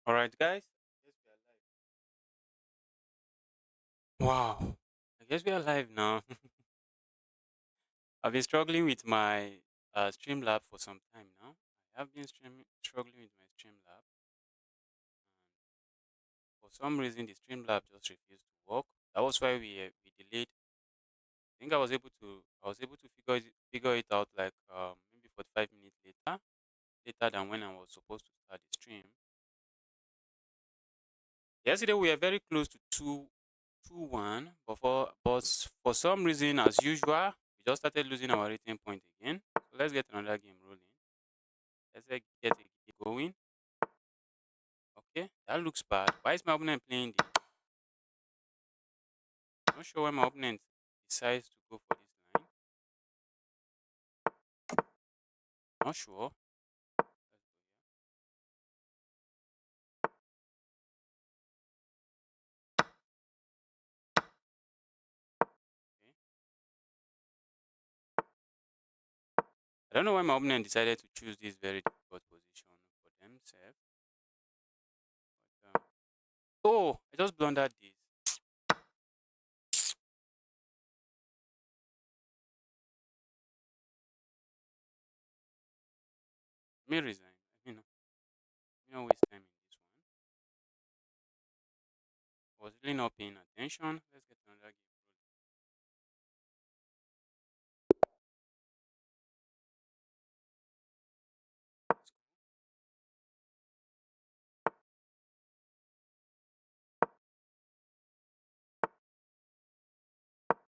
All right, guys. Yes, we are live. Wow. I guess we are live now. I've been struggling with my Streamlab for some time now. I have been struggling with my Streamlab. For some reason, the Streamlab just refused to work. That was why we delayed. I think I was able to figure it out like maybe 45 minutes later than when I was supposed to start the stream. Yesterday we were very close to 2-1, but for some reason, as usual, we just started losing our rating point again. So let's get another game rolling. Get a game going. Okay, that looks bad. Why is my opponent playing this? Not sure why my opponent decides to go for this line. Not sure. Okay. I don't know why my opponent decided to choose this very difficult position for themselves. But, oh, I just blundered this. Let me resign. Let me not waste time in this one. I was really not paying attention. Let's get another game rolling.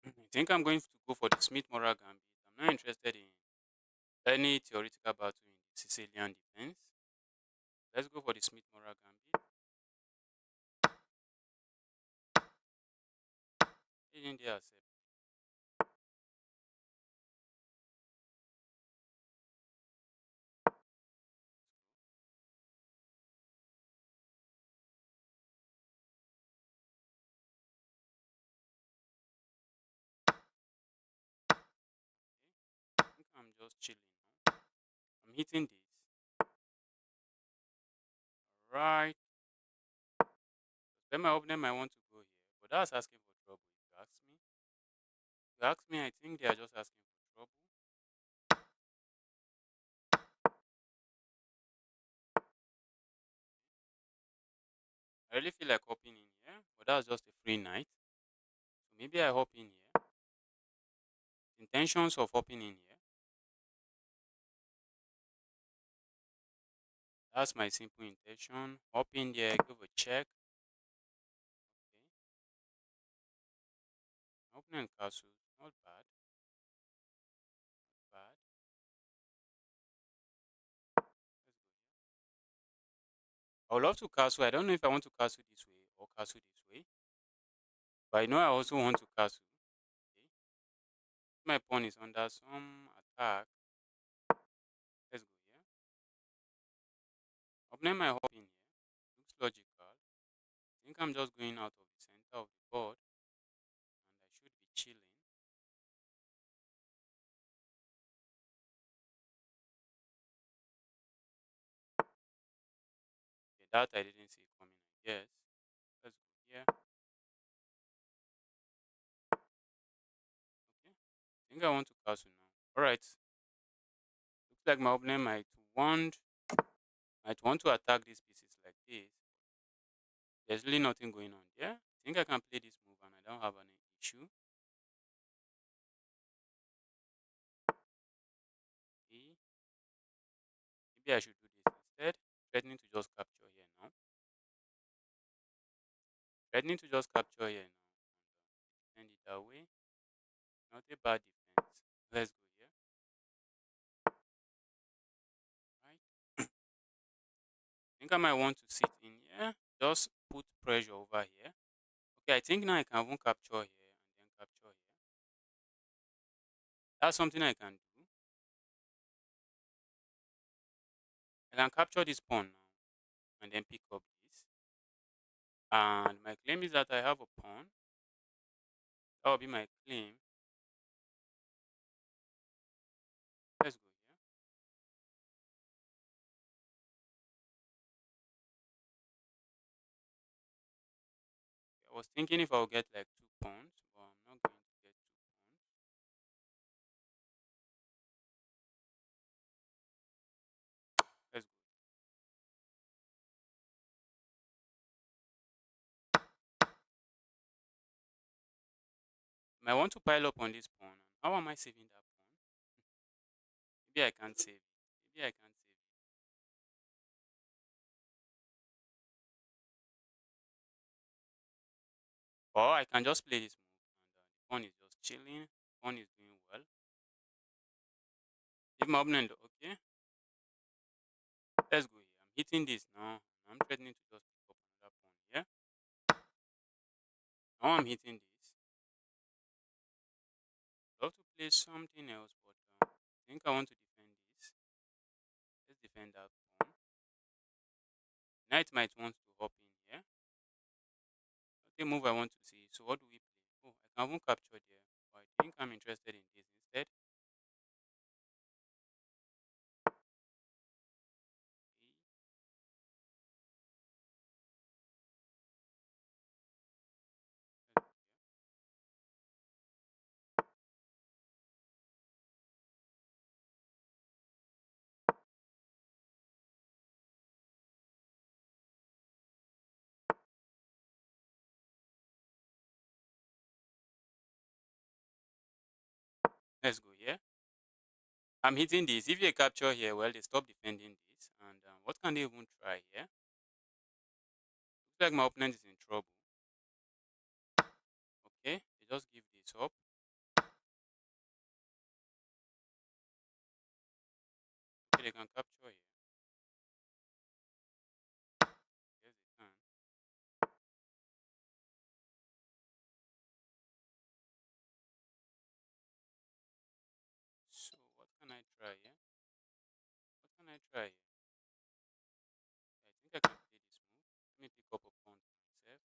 I think I'm going to go for the Smith-Mora Gambit. I'm not interested in any theoretical battle in the Sicilian defense. Let's go for the Smith-Mora Gambit. Didn't they accept? Okay. I think I'm just chilling now. I'm hitting this. Right. Then my opponent might want to go here. But that's asking for trouble if you ask me. If you ask me, I think they are just asking for trouble. I really feel like hopping in here, but that's just a free night. So maybe I hop in here. Intentions of hopping in here. That's my simple intention. Hop in there, give a check. Okay. Opening castle, not bad, not bad. Let's go here. I would love to castle. I don't know if I want to castle this way or castle this way, but I know I also want to castle. Okay. My pawn is under some attack. Let's go here. Opening my hop in here. Looks logical. I think I'm just going out of the center of the board and I should be chilling. Okay, that I didn't see coming, I guess. Let's go here. Okay. I think I want to castle now. Alright. Looks like my opponent might want to attack these pieces like this. There's really nothing going on there. I think I can play this move and I don't have any issue. Okay. Maybe I should do this instead. Threatening to just capture here now. Threatening to just capture here now. And defend it that way. Not a bad defense. Let's go here. Right. I think I might want to sit in here. Just put pressure over here. Okay, I think now I can even capture here and then capture here. That's something I can do. I can capture this pawn now and then pick up this. And my claim is that I have a pawn. That will be my claim. Let's go here. I was thinking if I would get like 2 pawns, but I'm not going to get 2 pawns. Let's go. I want to pile up on this pawn. How am I saving that pawn? Maybe I can't save. Maybe I can't save. Or I can just play this move and the pawn is just chilling. Pawn is doing well. If my opponent, okay, let's go here. I'm hitting this now. I'm threatening to just pick up another pawn here. Now I'm hitting this. I love to play something else, but I think I want to defend this. Let's defend that pawn. Knight might want to hop in here. Not a move I want to see. So what do we play? Oh, I can even capture there. But I think I'm interested in this instead. Okay. Let's go here. I'm hitting this. If they capture here, well, they stop defending this. And what can they even try here? Looks like my opponent is in trouble. Okay, they just give this up. Okay, they can capture here. Yes, they can. So what can I try here? What can I try here? I think I can play this move. Let me pick up a pawn for myself.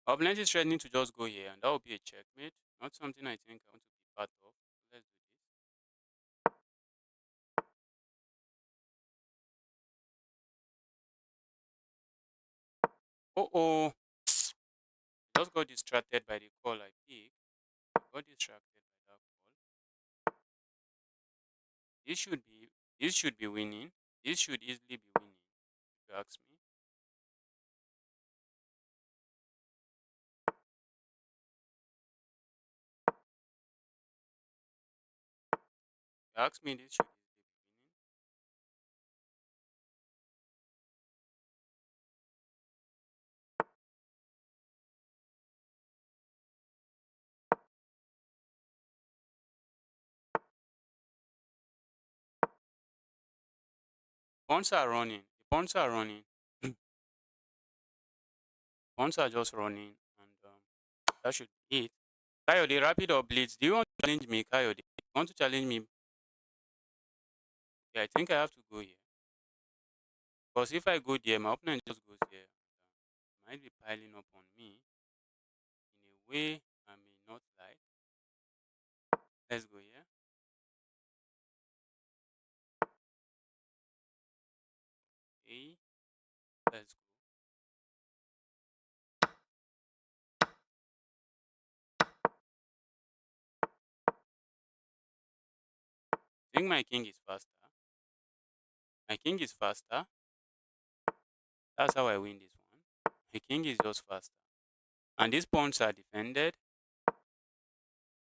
My opponent is threatening to just go here, and that will be a checkmate. Not something I think I want to be part of. So let's do this. Oh, just got distracted by the call I picked. Got distracted by that call. This should be this should be winning. This should easily be winning, if you ask me. If you ask me, this should easily be winning. Pawns are running. The pawns are running. Pawns are just running, and that should be it. Coyote, rapid or blitz? Do you want to challenge me, Coyote? You want to challenge me? Yeah, I think I have to go here. Because if I go there, my opponent just goes there. Might be piling up on me in a way I may not like. Let's go here. Okay, let's go. I think my king is faster. My king is faster. That's how I win this one. My king is just faster. And these pawns are defended.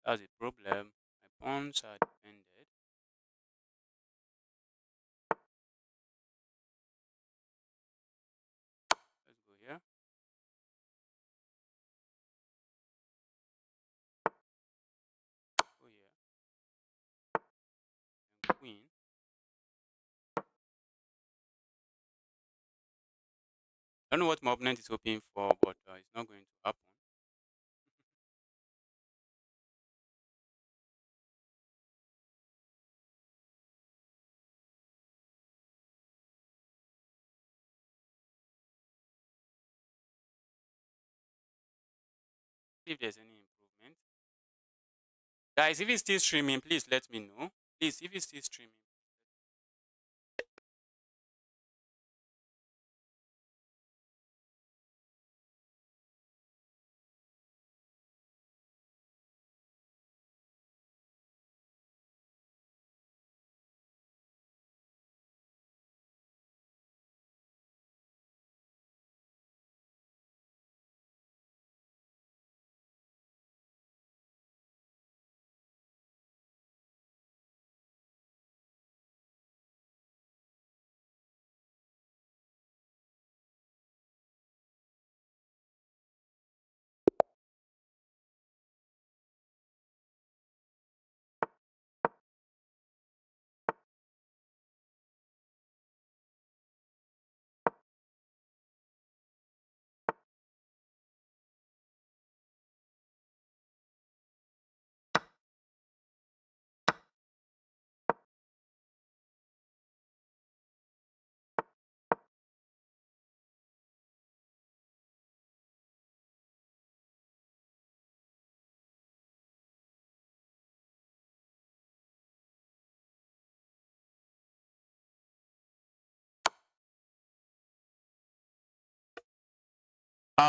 That's a problem. My pawns are defended. Let's go here. Go here. And queen. I don't know what my opponent is hoping for, but it's not going to happen. See if there's any improvement. Guys, if it's still streaming, please let me know. Please, if it's still streaming.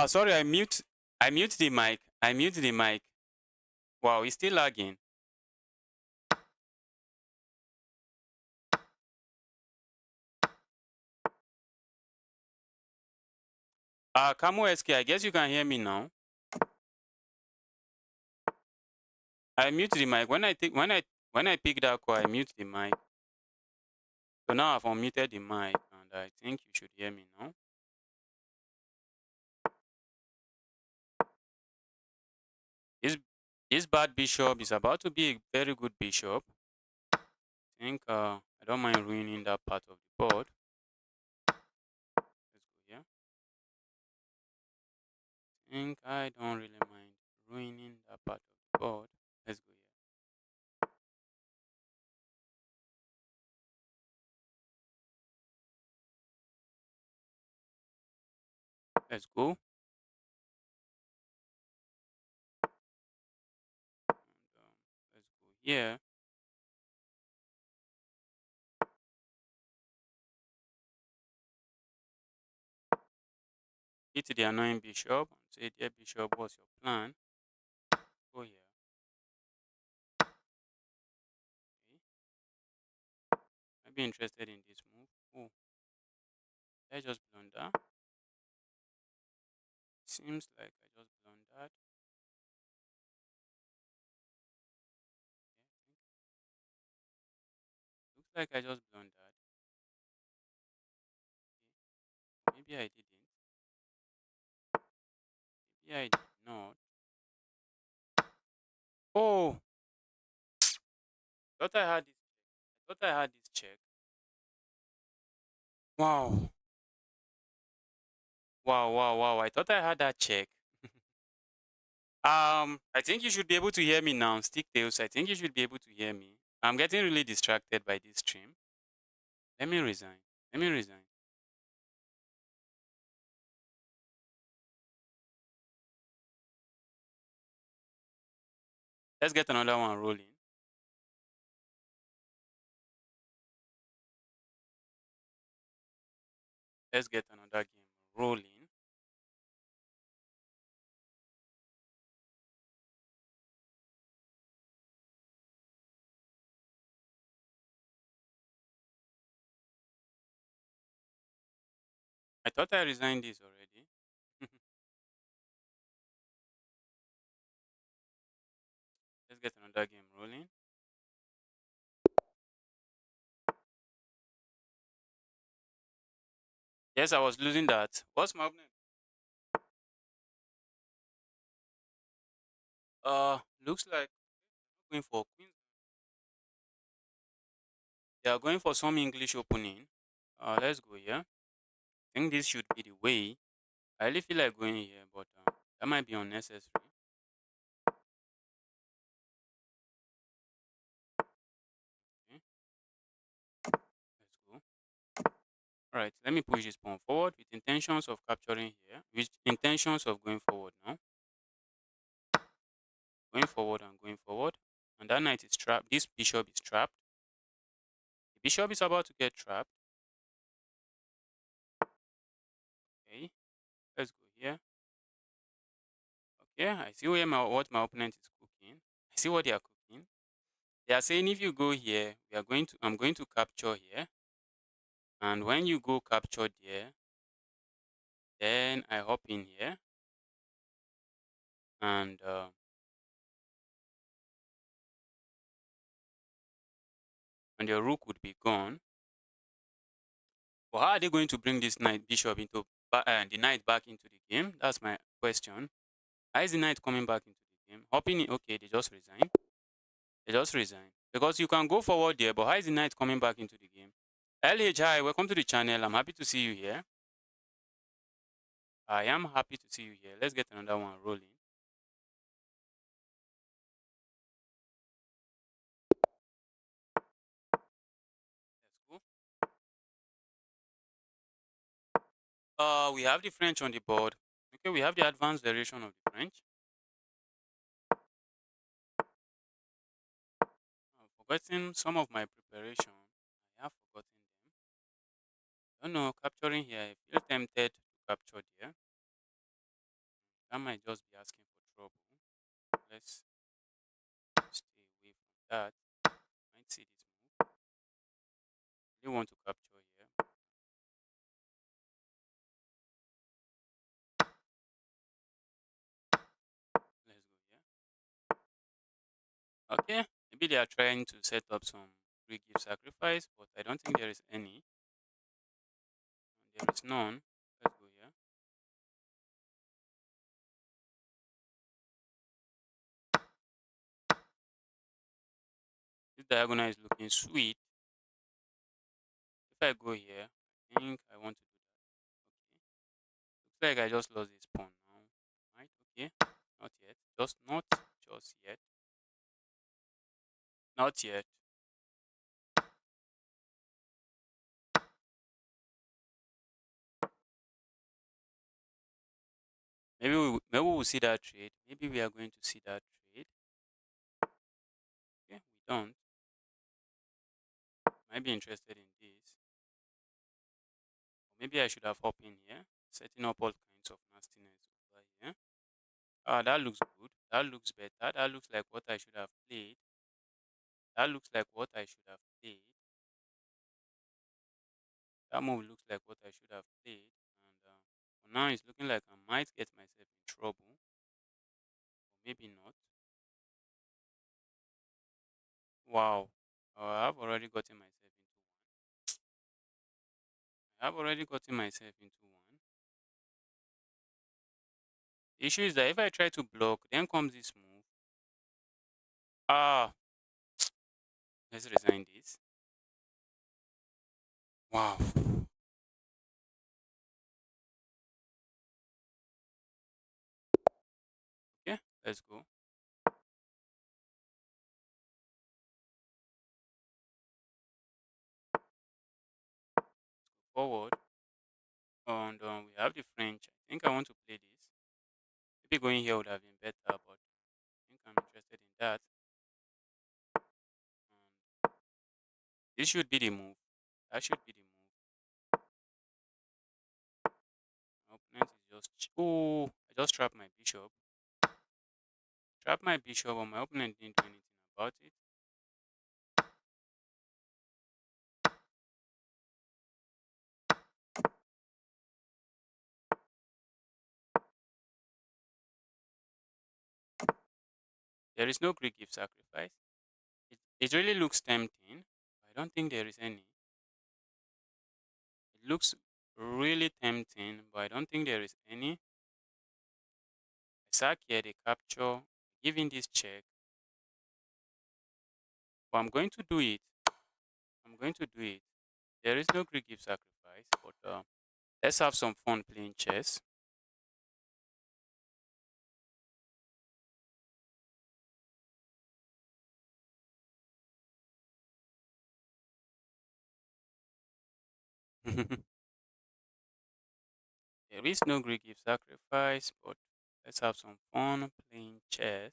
Sorry, I mute the mic. I mute the mic. Wow, it's still lagging. Camo SK, I guess you can hear me now. I mute the mic. When I pick that call, I mute the mic. So now I've unmuted the mic, and I think you should hear me now. This this bad bishop is about to be a very good bishop. I think I don't mind ruining that part of the board. Let's go here. I think I don't really mind ruining that part of the board. Let's go here. Let's go. And, let's go here. Hit the annoying bishop and say, dear bishop, what's your plan? Go here. Okay. I'd be interested in this move. Oh, I just blunder. Seems like I just blundered. Yeah, looks like I just blundered. Okay. Maybe I didn't. Maybe I did not. Oh, thought I had this. I thought I had this check. Wow. Wow, wow, wow. I thought I had that check. I think you should be able to hear me now. Stick tails. I think you should be able to hear me. I'm getting really distracted by this stream. Let me resign. Let me resign. Let's get another one rolling. Let's get another game rolling. I thought I resigned this already. Let's get another game rolling. Yes, I was losing that. What's my opponent? Looks like going for queen. They are going for some English opening. Let's go here. I think this should be the way. I really feel like going here, but that might be unnecessary. Okay, let's go. All right, let me push this pawn forward with intentions of capturing here, with intentions of going forward now. Going forward and going forward. And that knight is trapped. This bishop is trapped. The bishop is about to get trapped. Okay, let's go here. Okay, I see what my opponent is cooking. I see what they are cooking. They are saying if you go here, I'm going to capture here. And when you go capture there, then I hop in here and the rook would be gone. But how are they going to bring this knight bishop into the knight back into the game? That's my question. How is the knight coming back into the game? Hopping in, okay, they just resign. They just resign. Because you can go forward there, but how is the knight coming back into the game? LH, hi, welcome to the channel. I'm happy to see you here. I am happy to see you here. Let's get another one rolling. Let's go. We have the French on the board. Okay, we have the advanced variation of the French. I've forgotten some of my preparation. I have forgotten them. I don't know, capturing here, I feel tempted to capture there. That might just be asking for trouble. Let's stay away from that. Might see this move. They want to capture here. Let's go here. Okay, maybe they are trying to set up some free gift sacrifice, but I don't think there is any. There is none. Let's go here. This diagonal is looking sweet. If I go here, I think I want to do that. Okay. Looks like I just lost this pawn now. Right? Okay. Not yet. Not just yet. Not yet. Maybe we'll see that trade. Maybe we are going to see that trade. Okay, we don't. Might be interested in this. Or maybe I should have hopped in here, setting up all kinds of nastiness over here. Ah, that looks good. That looks better. That looks like what I should have played. That looks like what I should have played. That move looks like what I should have played. And for now, it's looking like I might get myself in trouble. Or maybe not. Wow. I have already gotten myself into one. I have already gotten myself into one. The issue is that if I try to block, then comes this move. Ah, let's resign this. Wow. Okay, let's go. Forward. And we have the French. I think I want to play this. Maybe going here would have been better, but I think I'm interested in that. And this should be the move. That should be the move. My opponent is just. Oh, I just trapped my bishop. Trapped my bishop, but my opponent didn't do anything about it. There is no Greek gift sacrifice. It really looks tempting. I don't think there is any. It looks really tempting, but I don't think there is any. I sack here, they capture, giving this check. But I'm going to do it. I'm going to do it. There is no Greek gift sacrifice, but let's have some fun playing chess. There is no Greek gift sacrifice, but let's have some fun playing chess.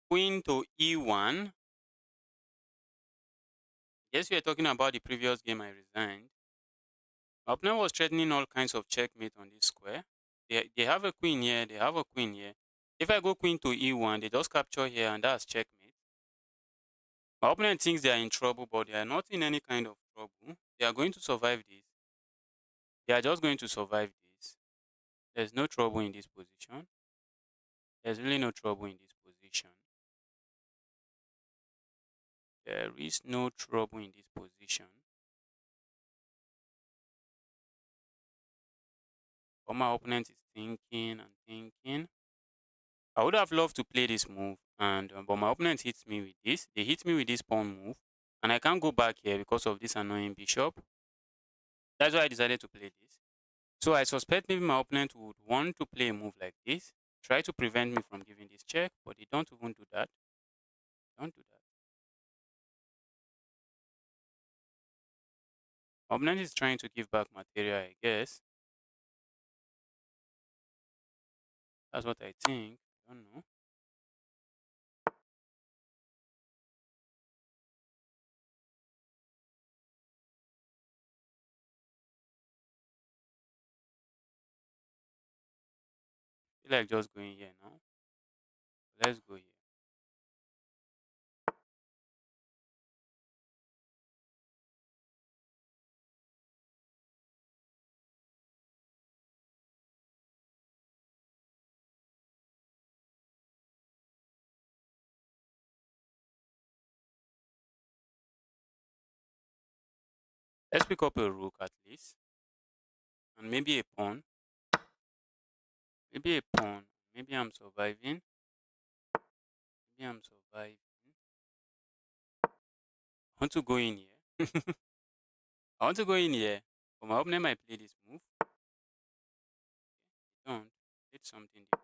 Queen to e1. Yes, we are talking about the previous game I resigned. My opponent was threatening all kinds of checkmate on this square. They have a queen here, they have a queen here. If I go queen to e1, they just capture here and that's checkmate. My opponent thinks they are in trouble, but they are not in any kind of trouble. They are going to survive this. They are just going to survive this. There's no trouble in this position. There's really no trouble in this position. There is no trouble in this position. But my opponent is thinking and thinking. I would have loved to play this move, and but my opponent hits me with this. They hit me with this pawn move, and I can't go back here because of this annoying bishop. That's why I decided to play this. So I suspect maybe my opponent would want to play a move like this, try to prevent me from giving this check, but they don't even do that. Don't do that. My opponent is trying to give back material, I guess. That's what I think. I don't know. I feel like just going here now. Let's go here. Let's pick up a rook at least, and maybe a pawn. Maybe a pawn. Maybe I'm surviving. Maybe I'm surviving. I want to go in here. I want to go in here. But my opponent might play this move. They don't. It's something different.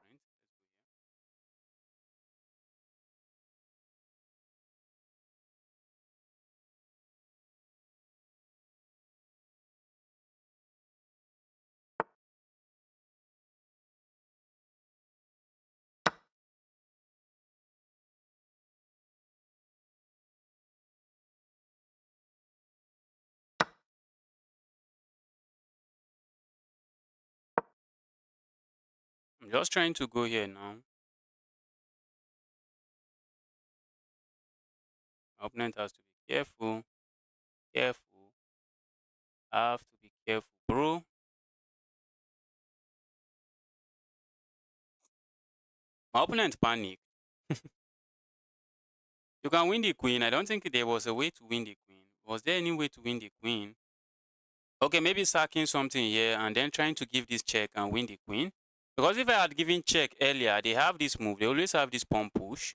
I'm just trying to go here now. My opponent has to be careful. Careful. I have to be careful, bro. My opponent panic. You can win the queen. I don't think there was a way to win the queen. Was there any way to win the queen? Okay, maybe sacking something here and then trying to give this check and win the queen. Because if I had given check earlier, they have this move. They always have this pawn push.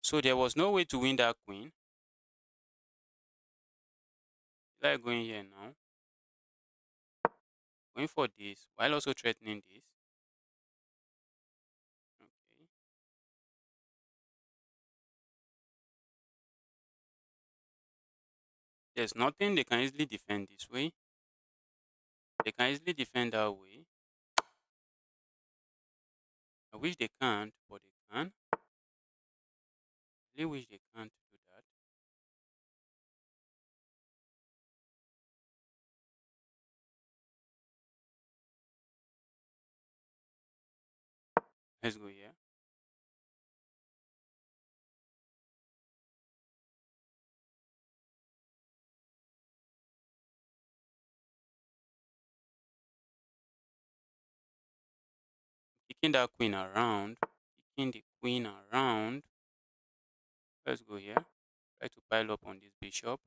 So there was no way to win that queen. Like going here now. Going for this while also threatening this. Okay. There's nothing. They can easily defend this way. They can easily defend that way. I wish they can't, but they can. I really wish they can't do that. Let's go here. Kicking that queen around. Kicking the queen around. Let's go here. Try to pile up on this bishop.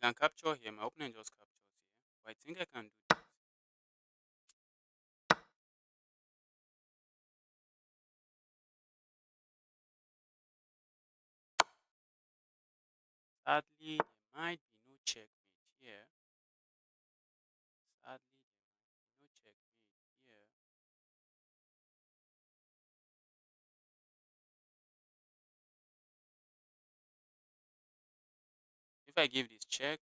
I can capture here. My opponent just captures here. But I think I can do this. Sadly, there might be no checkmate here. Sadly, there might be no checkmate here. If I give this check,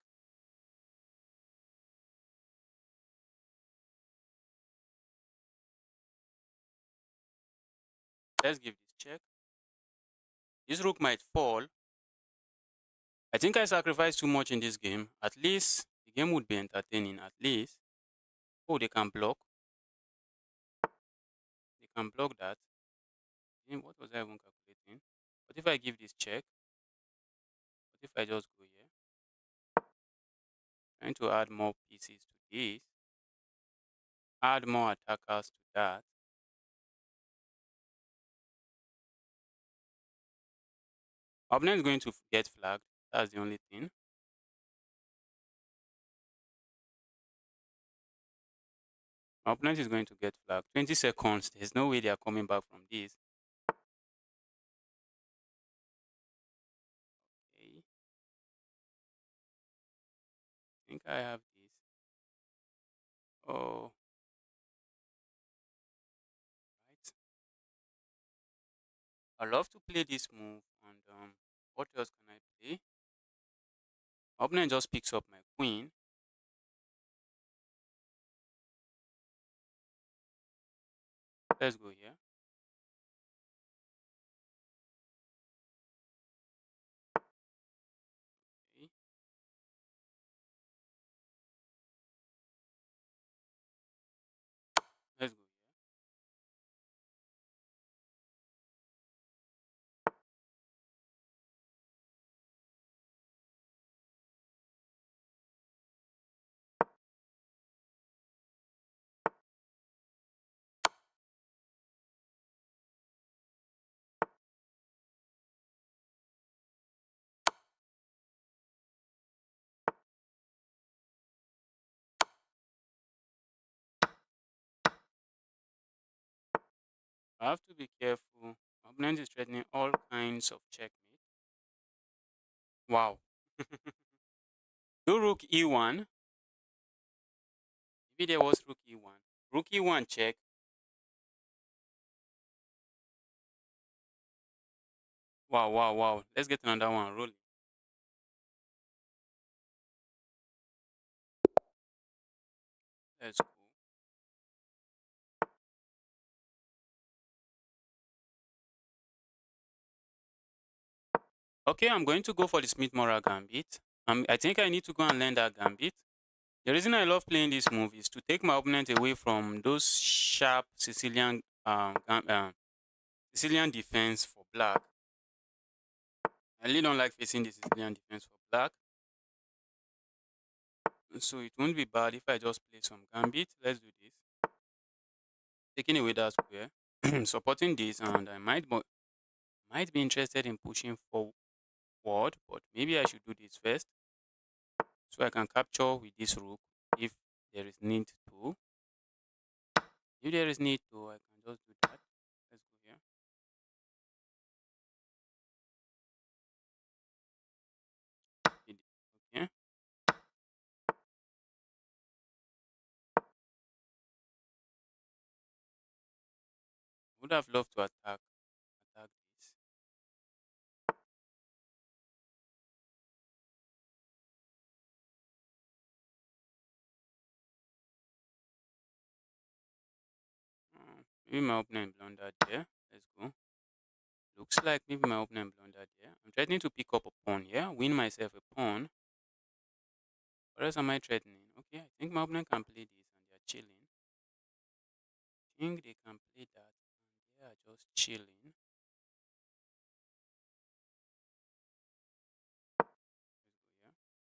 let's give this check. This rook might fall. I think I sacrificed too much in this game. At least the game would be entertaining. At least. Oh, they can block. They can block that. What was I even calculating? What if I give this check? What if I just go here? Trying to add more pieces to this. Add more attackers to that. My opponent is going to get flagged. That's the only thing. My opponent is going to get flagged. 20 seconds. There's no way they are coming back from this. Okay. I think I have this. Oh, right. I love to play this move. And what else can I play? My opponent just picks up my queen. Let's go here. Okay. Let's go here. I have to be careful. My opponent is threatening all kinds of checkmate. Wow. Do rook e1. Maybe there was rook e1. Rook e1 check. Wow. Let's get another one rolling. Let's go. Okay, I'm going to go for the Smith-Mora Gambit. I think I need to go and learn that Gambit. The reason I love playing this move is to take my opponent away from those sharp Sicilian defense for black. I really don't like facing the Sicilian defense for black. So it won't be bad if I just play some Gambit. Let's do this. Taking away that square. Supporting this, and I might be interested in pushing forward, but maybe I should do this first. So I can capture with this rook if there is need to. If there is need to, I can just do that. Let's go here. Okay. Would have loved to attack this. Maybe my opponent blundered there. Let's go. Looks like maybe my opponent blundered there. I'm threatening to pick up a pawn here, win myself a pawn. What else am I threatening? Okay, I think my opponent can play this and they're chilling. I think they can play that and they are just chilling. Let's go here.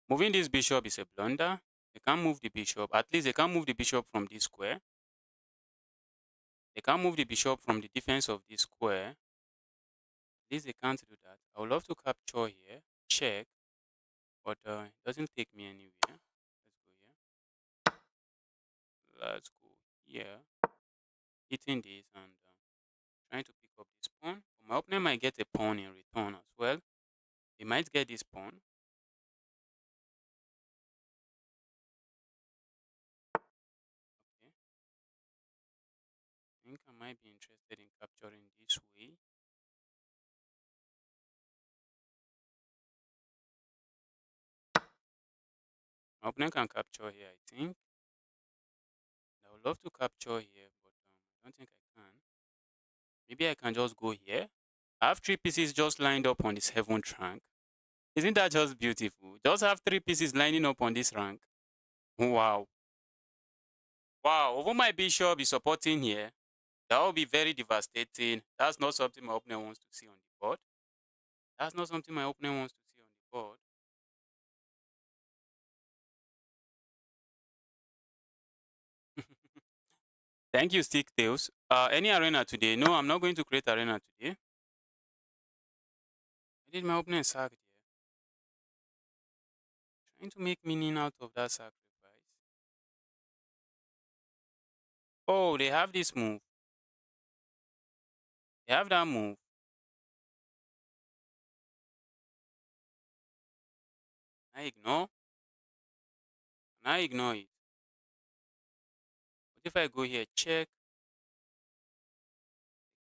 Moving this bishop is a blunder. They can't move the bishop. At least they can't move the bishop from this square. They can't move the bishop from the defense of this square. At least they can't do that. I would love to capture here, check, but it doesn't take me anywhere. Let's go here. Let's go here. Hitting this and trying to pick up this pawn. But my opponent might get a pawn in return as well. They might get this pawn. Okay. I think I might be interested in capturing this way. My opponent can capture here, I think. I would love to capture here, but I don't think I can. Maybe I can just go here. I have 3 pieces just lined up on the 7th rank. Isn't that just beautiful? Just have 3 pieces lining up on this rank. Wow. Wow, over my bishop is supporting here. That will be very devastating. That's not something my opponent wants to see on the board. That's not something my opponent wants to see on the board. Thank you, Stick Tails. Any arena today? No, I'm not going to create arena today. I did my opponent sack here. Trying to make meaning out of that sacrifice. Oh, they have this move. They have that move. I ignore. Can I ignore it? What if I go here, check,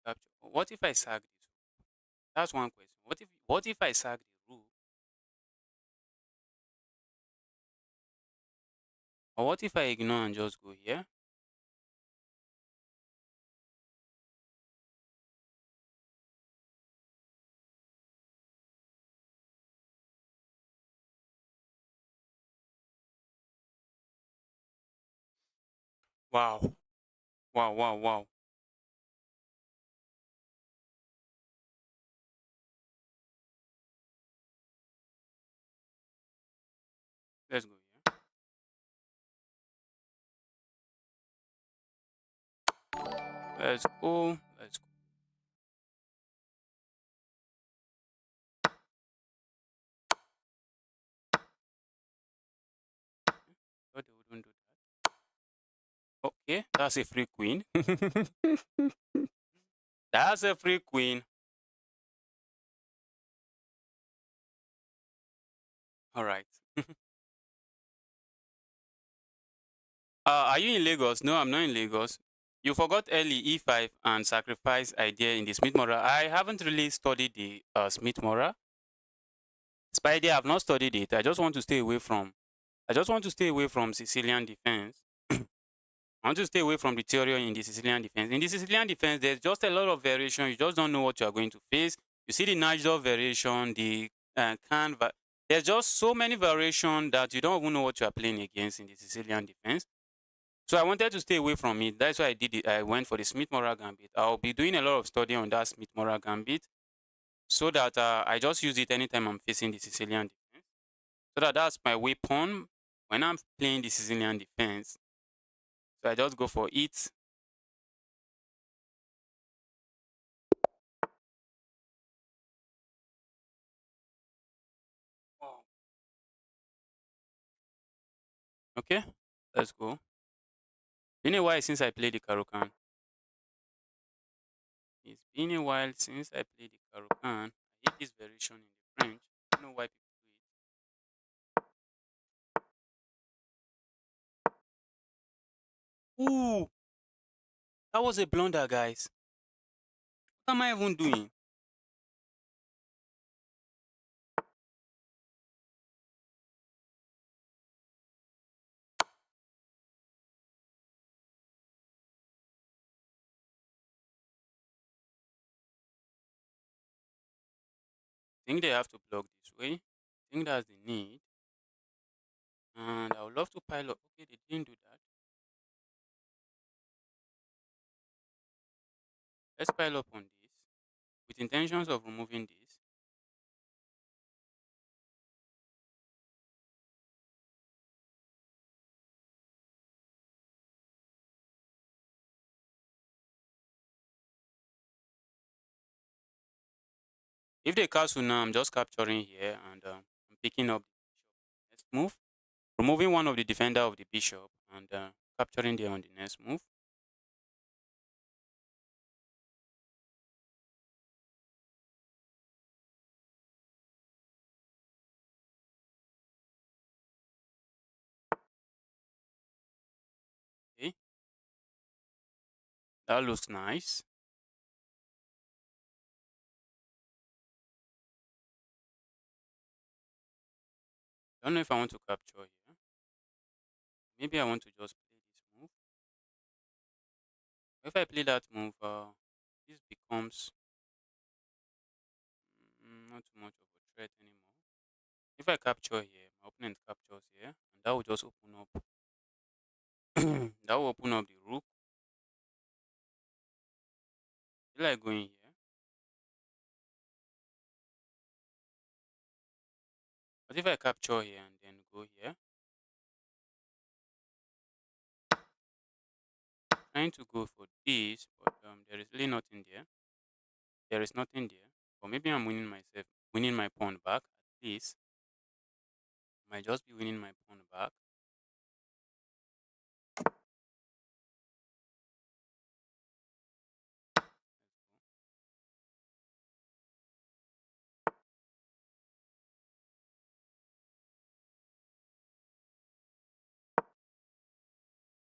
capture? What if I sack this? That's one question. What if I sack the rook? Or what if I ignore and just go here? Wow. Wow, wow, wow. Let's go here. Let's go. Let's go. Thought they wouldn't do that. Okay, that's a free queen. That's a free queen. All right. Are you in Lagos? No, I'm not in Lagos. You forgot early E5 and sacrifice idea in the Smith-Mora. I haven't really studied the Smith-Mora. Spidey, I've not studied it. I just want to stay away from. I just want to stay away from Sicilian defense. I want to stay away from the theory in the Sicilian defense. In the Sicilian defense, there's just a lot of variation. You just don't know what you are going to face. You see the natural variation, the can. There's just so many variation that you don't even know what you are playing against in the Sicilian defense. So I wanted to stay away from it. That's why I did it. I went for the Smith-Mora Gambit. I'll be doing a lot of study on that Smith-Mora Gambit so that I just use it anytime I'm facing the Sicilian defense. So that's my weapon when I'm playing the Sicilian defense. So I just go for it. Wow. Okay, let's go. Been a while since I played the Karukan. It's been a while since I played the Karukan. I hate this variation in the French. I don't know why people do it. Ooh, that was a blunder, guys. What am I even doing? I think they have to block this way. I think that's the need. And I would love to pile up. Okay, they didn't do that. Let's pile up on this with intentions of removing this. If they castle now, I'm just capturing here and I'm picking up the bishop. Next move, removing one of the defender of the bishop and capturing there on the next move. Okay, that looks nice. Don't know if I want to capture here. Maybe I want to just play this move. If I play that move, this becomes not too much of a threat anymore. If I capture here, my opponent captures here, and that will just open up. That will open up the rook. Feel like going here. But if I capture here and then go here, trying to go for this, but there is really nothing there. There is nothing there. Or maybe I'm winning myself, winning my pawn back. At least, I might just be winning my pawn back.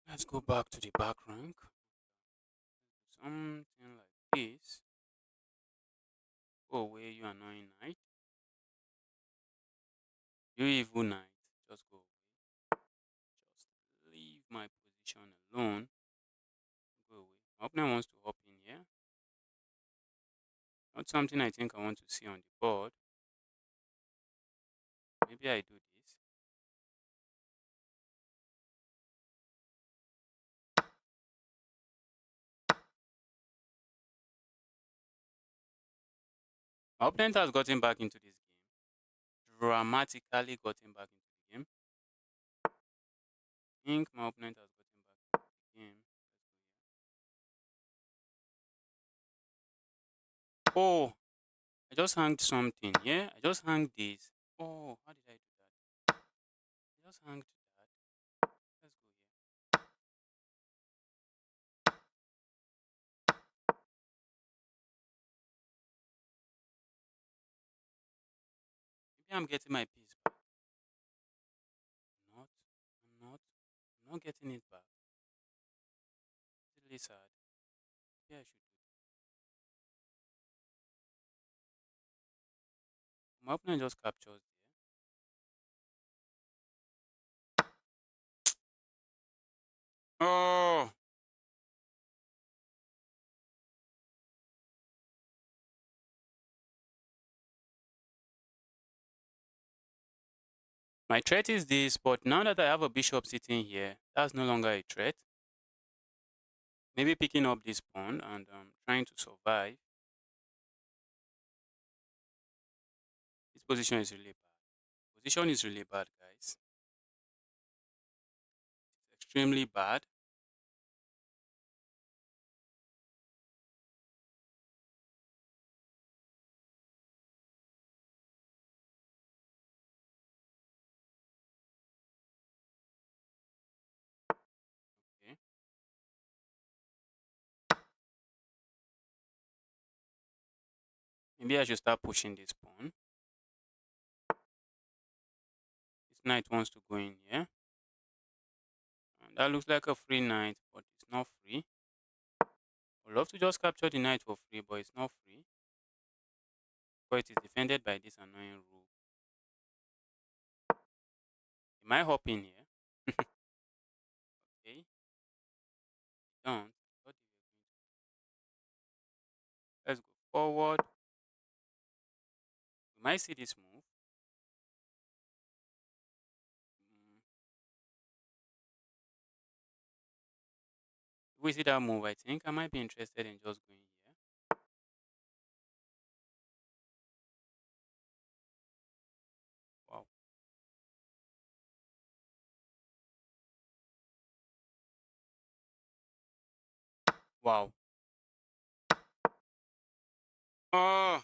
Let's go back to the back rank. Something like this. Go away, you annoying knight. You evil knight. Just go away. Just leave my position alone. Go away. My opponent wants to hop in here. Not something I think I want to see on the board. Maybe I do this. My opponent has gotten back into this game. Dramatically gotten back into the game. I think my opponent has gotten back into the game. Oh, I just hanged something. Yeah, I just hanged this. Oh, how did I do that? I just hanged that. Let's go here. Maybe I'm getting my piece back. Not. I'm not. I'm not getting it back. It's really sad. Maybe I should do it. My opponent just captures there. Oh, my threat is this, but now that I have a bishop sitting here, that's no longer a threat. Maybe picking up this pawn and trying to survive. This position is really bad. Position is really bad, guys. It's extremely bad. Okay. Maybe I should start pushing this pawn. This knight wants to go in here. And that looks like a free knight, but it's not free. I'd love to just capture the knight for free, but it's not free. But it is defended by this annoying rook. Am I hopping here? Okay. Don't. What if you're going to? Let's go forward. We might see this move. Mm, if we see that move, I think I might be interested in just going here. Wow. Wow. Oh.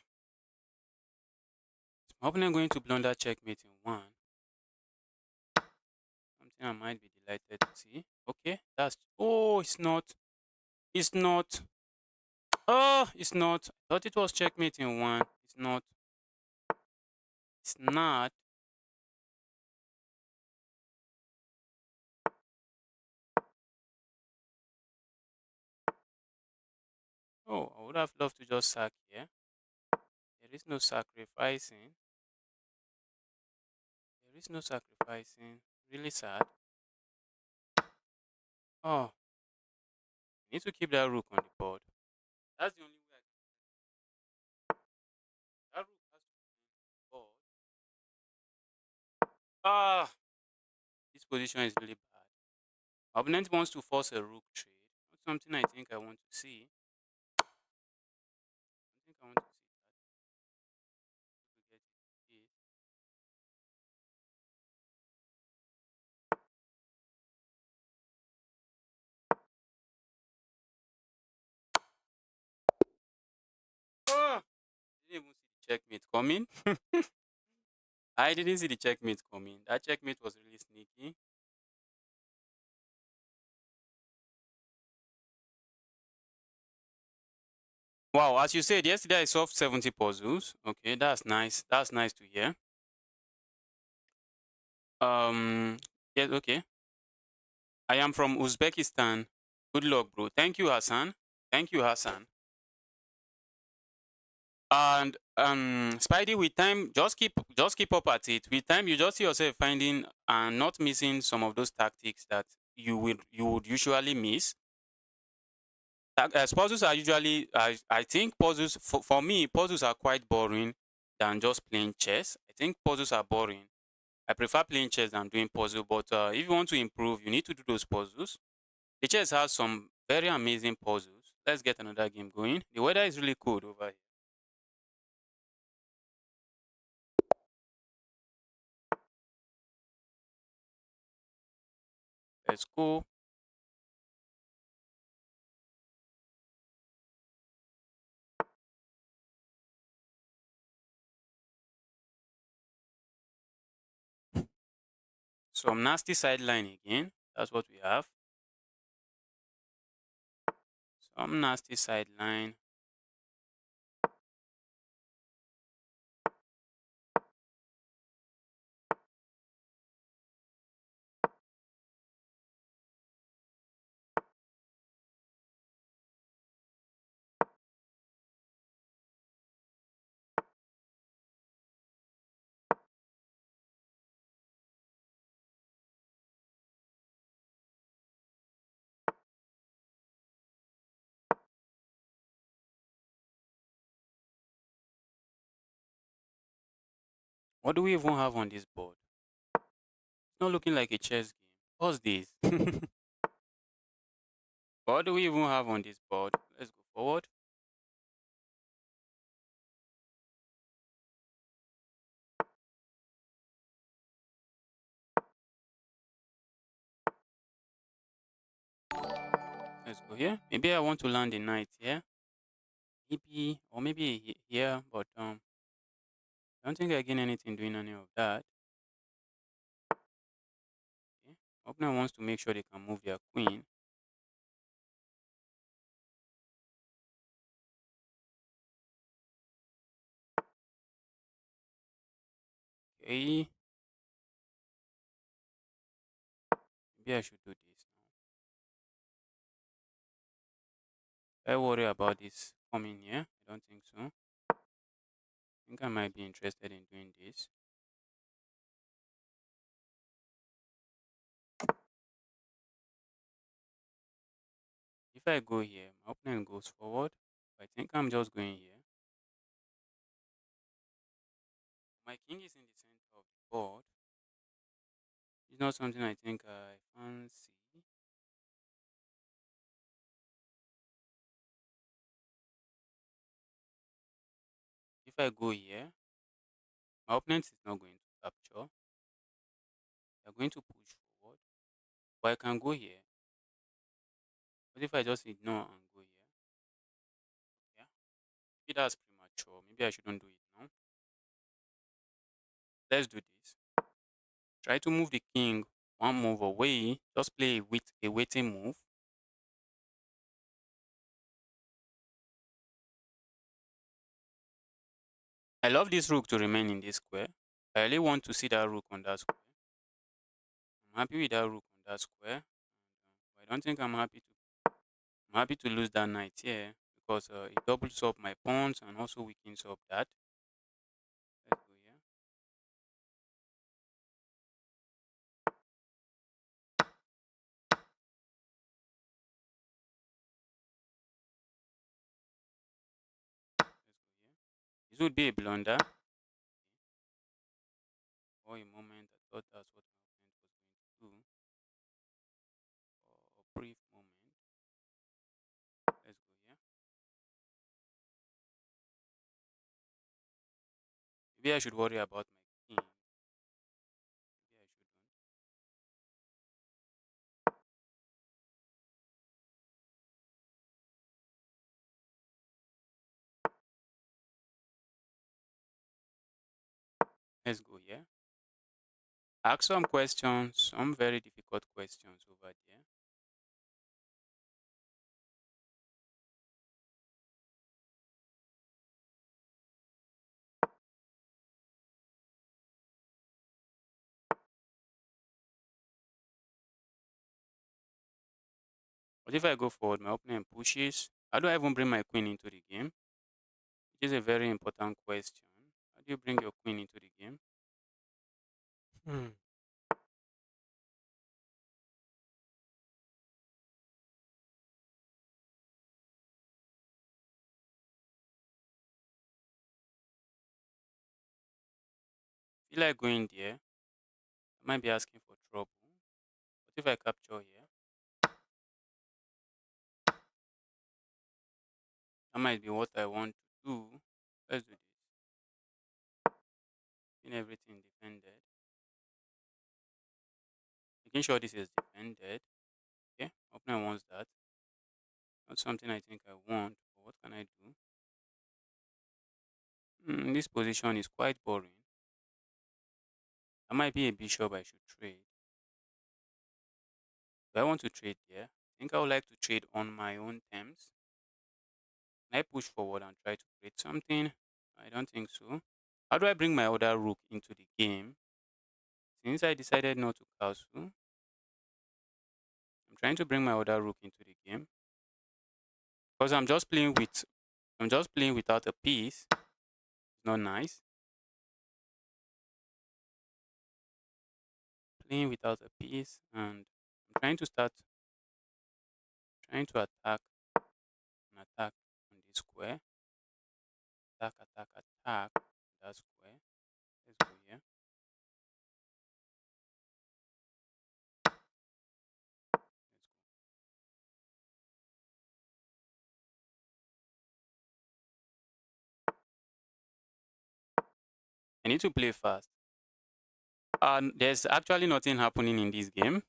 My opponent going to blunder checkmate in one. Something I might be delighted to see. Okay, that's oh, it's not. It's not. Oh, it's not. I thought it was checkmate in one. It's not. It's not. Oh, I would have loved to just sack here. There is no sacrificing. There is no sacrificing. Really sad. Oh, I need to keep that rook on the board. That's the only way I can. That rook has to be on the board. Ah, this position is really bad. My opponent wants to force a rook trade. Not something I think I want to see. I think I want to see that. To get it. Ah, didn't even see the checkmate coming. I didn't see the checkmate coming. That checkmate was really sneaky. Wow, as you said yesterday, I solved 70 puzzles. Okay, that's nice. That's nice to hear. Um, yes, okay. I am from Uzbekistan. Good luck, bro. Thank you, Hassan. Thank you, Hassan. And Spidey, with time, just keep up at it. With time, you just see yourself finding and not missing some of those tactics that you would usually miss. Puzzles are usually, I think puzzles for me, puzzles are quite boring than just playing chess. I think puzzles are boring. I prefer playing chess than doing puzzle. But if you want to improve, you need to do those puzzles. The chess has some very amazing puzzles. Let's get another game going. The weather is really cold over here. Let's go. Some nasty sideline again. That's what we have. Some nasty sideline. What do we even have on this board? It's not looking like a chess game. What's this? What do we even have on this board? Let's go forward. Let's go here. Maybe I want to land a knight here. Maybe, or maybe here, but I don't think I gain anything doing any of that. Okay. Opponent wants to make sure they can move their queen. Okay. Maybe I should do this now. I worry about this coming here. I don't think so. I think I might be interested in doing this. If I go here, my opponent goes forward. I think I'm just going here. My king is in the center of the board. It's not something I think I fancy. If I go here, my opponent is not going to capture. They're going to push forward. But I can go here. What if I just ignore and go here? Yeah. Maybe that's premature. Maybe I shouldn't do it now. Let's do this. Try to move the king one move away. Just play a waiting move. I love this rook to remain in this square. I really want to see that rook on that square. I'm happy with that rook on that square. But I don't think I'm happy to lose that knight here because it doubles up my pawns and also weakens up that. Let's go here. Let's go here. This would be a blunder. For a moment, I thought that's what my opponent was going to do. For a brief moment. Let's go here. Maybe I should worry about my king. Maybe I shouldn't. Let's go here. Ask some questions, some very difficult questions over there. What if I go forward, my opponent pushes? How do I even bring my queen into the game? Which is a very important question. How do you bring your queen into the game? Hmm. Feel like going there. I might be asking for trouble. What if I capture here? That might be what I want to do. Let's do this. In everything defended. Making sure this is defended. Okay, opponent wants that. Not something I think I want, but what can I do? This position is quite boring. That might be a bishop I should trade. Do I want to trade there? I think I would like to trade on my own terms. Can I push forward and try to create something? I don't think so. How do I bring my other rook into the game? Since I decided not to castle, I'm trying to bring my other rook into the game. Because I'm just playing without a piece. It's not nice. Playing without a piece, and I'm trying to attack and attack on this square. Attack, attack, attack that square. Let's go here. Let's go. I need to play fast. There's actually nothing happening in this game.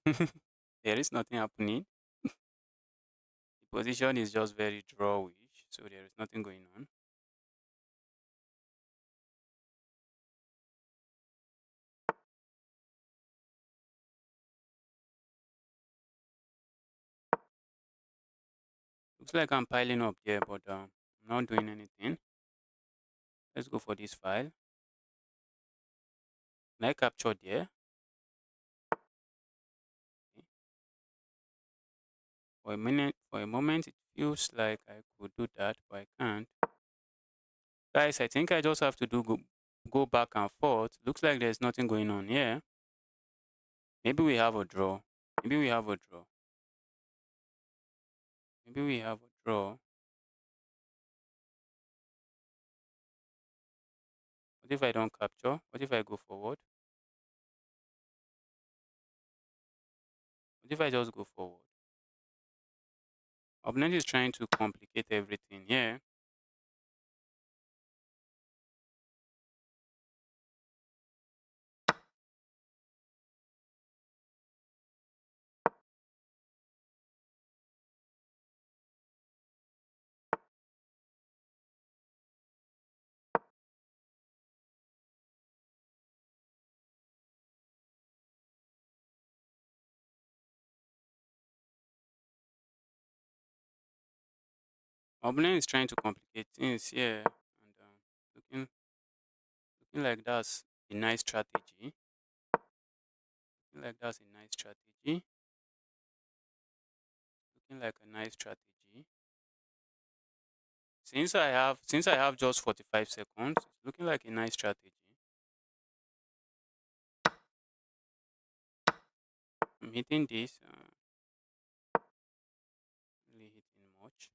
There is nothing happening. The position is just very drawish, so there is nothing going on. Looks like I'm piling up there, but I'm not doing anything. Let's go for this file. Can I capture there? Okay. For a moment, it feels like I could do that, but I can't. Guys, I think I just have to go back and forth. Looks like there's nothing going on here. Maybe we have a draw. Maybe we have a draw. Maybe we have a draw. What if I don't capture? What if I go forward? What if I just go forward? Opponent is trying to complicate everything here. Opponent is trying to complicate things here, and looking looking like that's a nice strategy. Looking like that's a nice strategy. Looking like a nice strategy. Since I have just 45 seconds, it's looking like a nice strategy. I'm hitting this, really hitting much.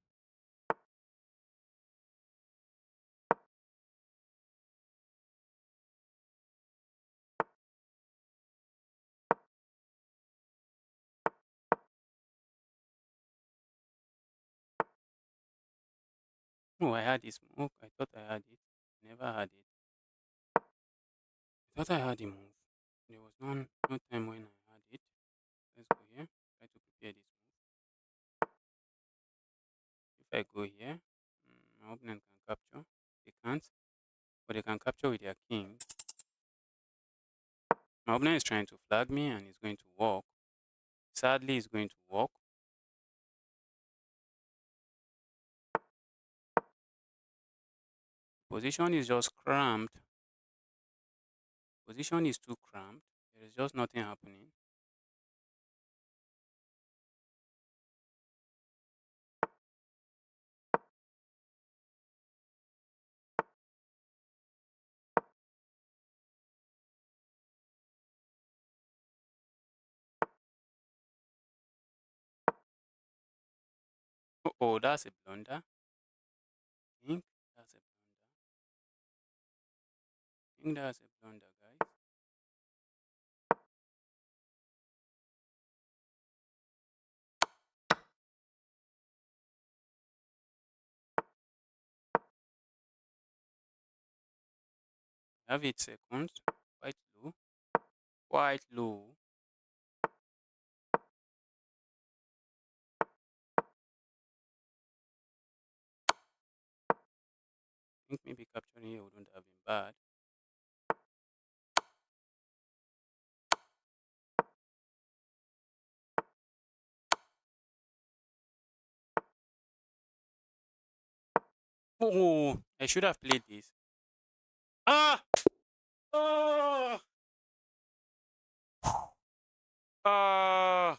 Oh, I had this move. I thought I had it. Never had it. I thought I had the move. There was no time when I had it. Let's go here. Try to prepare this move. If I go here, my opponent can capture. They can't, but they can capture with their king. My opponent is trying to flag me and it's going to walk. Sadly, it's going to walk. Position is just cramped. Position is too cramped. There is just nothing happening. Oh, that's a blunder. I think that's a blunder. I think that's a blunder, guys. I have 8 seconds. Quite low. Quite low. I think maybe capturing here wouldn't have been bad. Oh, I should have played this. Ah! Oh! Ah!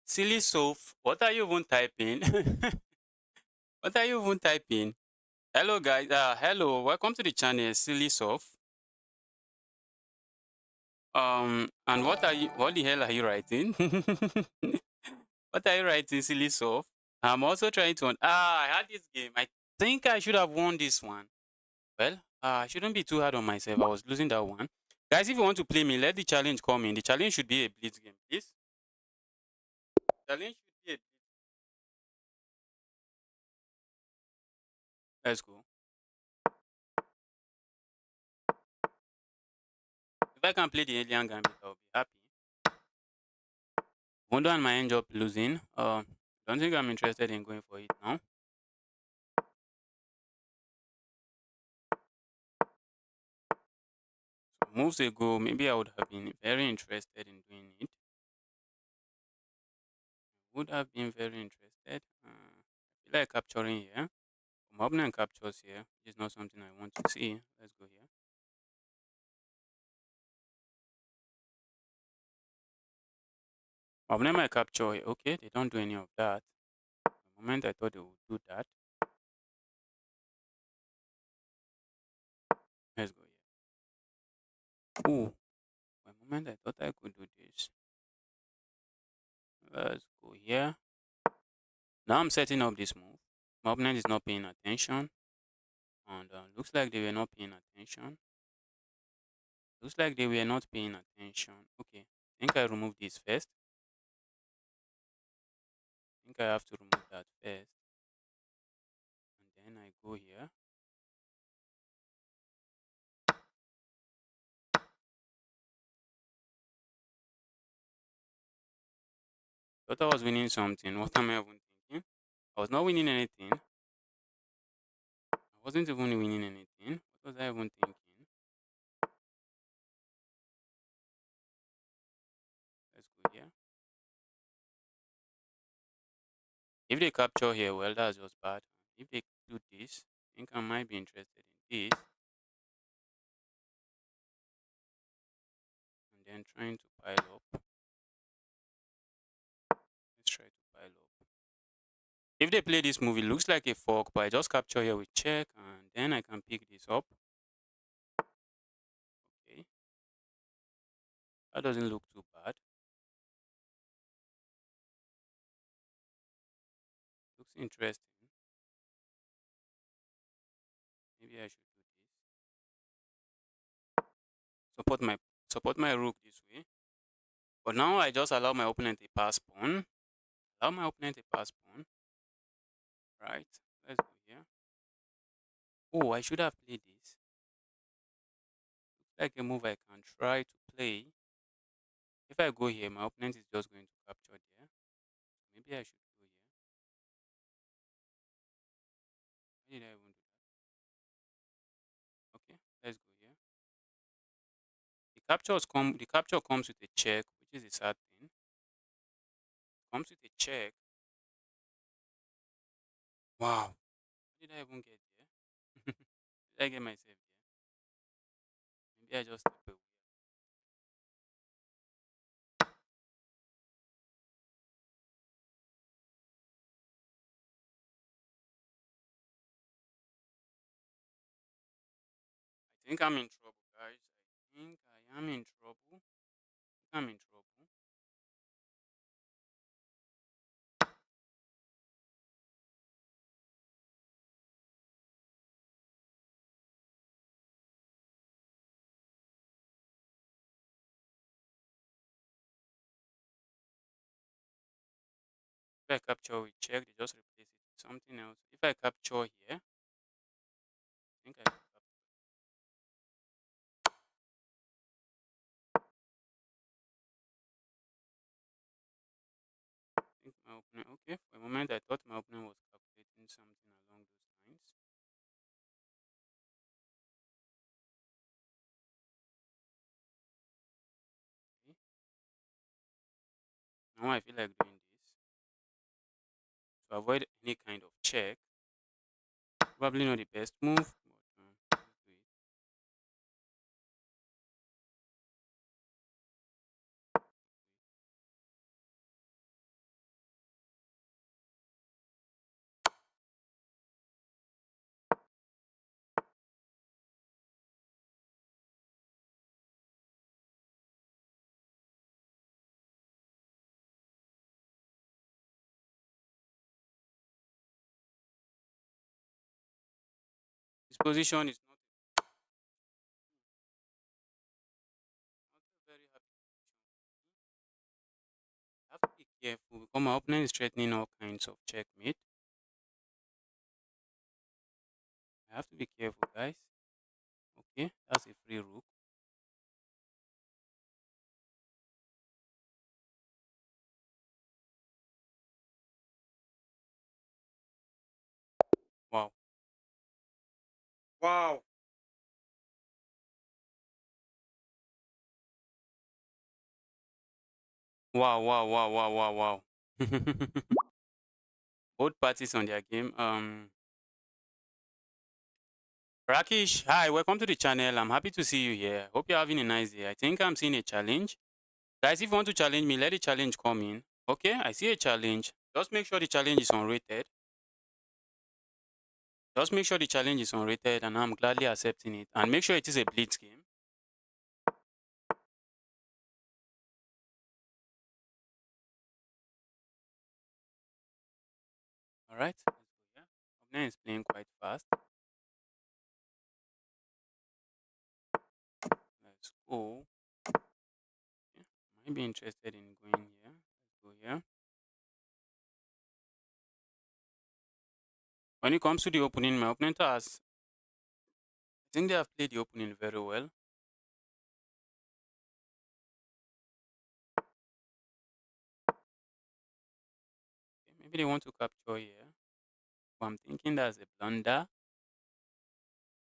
Silly Soph, what are you even typing? What are you even typing? Hello, guys. Hello. Welcome to the channel, Silly Soph. And what the hell are you writing? What are you writing, Silly Soph? I'm also trying to, I had this game. I think I should have won this one. Well, I shouldn't be too hard on myself. I was losing that one. Guys, if you want to play me, let the challenge come in. The challenge should be a blitz game, please. Challenge should be a blitz. Let's go. If I can play the alien gambit, I'll be happy. Wonder and might end up losing. Don't think I'm interested in going for it now. So moves ago, maybe I would have been very interested in doing it. Would have been very interested. I feel like capturing here. My opponent captures here. This is not something I want to see. Let's go here. My opponent might capture here. Okay, they don't do any of that. The moment I thought they would do that. Let's go here. Ooh, for a moment I thought I could do this. Let's go here. Now I'm setting up this move. My opponent is not paying attention. And looks like they were not paying attention. Looks like they were not paying attention. Okay, I think I remove this first. I think I have to remove that first. And then I go here. Thought I was winning something. What am I even thinking? I was not winning anything. I wasn't even winning anything. What was I even thinking? Let's go here. If they capture here, well, that's just bad. If they do this, I think I might be interested in this. And then trying to pile up. Let's try to pile up. If they play this move, it looks like a fork, but I just capture here with check, and then I can pick this up. Okay. That doesn't look too bad. Looks interesting. Maybe I should do this. Support my rook this way. But now I just allow my opponent a pass pawn. Allow my opponent a pass pawn. Right. Let's go here. Oh, I should have played this. Looks like a move I can try to play. If I go here, my opponent is just going to capture there. Maybe I should go here. Why did I even do that? Okay, let's go here. The capture comes with a check, which is a sad thing. Comes with a check. Wow. How did I even get there? Did I get myself there? Maybe I just step away. I think I'm in trouble, guys. I think I am in trouble. I'm in trouble. If I capture with check, they just replace it with something else. If I capture here, I think I can capture. I think my opponent. Okay, for a moment I thought my opponent was calculating something along those lines. Okay. Now I feel like doing this to avoid any kind of check. Probably not the best move, but let's do it. This position is not a very happy position for me. I have to be careful because my opponent is threatening all kinds of checkmate. I have to be careful, guys. Okay, that's a free rook. Wow. Wow. Wow, wow, wow, wow, wow, wow. Both parties on their game. Rakish, hi, welcome to the channel. I'm happy to see you here. Hope you're having a nice day. I think I'm seeing a challenge. Guys, if you want to challenge me, let the challenge come in. Okay, I see a challenge. Just make sure the challenge is unrated. Just make sure the challenge is unrated and I'm gladly accepting it. And make sure it is a blitz game. Alright, let's go here. Opponent is playing quite fast. Let's go. Okay. Might be interested in going here. Let's go here. When it comes to the opening, my opponent has, I think they have played the opening very well. Maybe they want to capture here. But I'm thinking that's a blunder.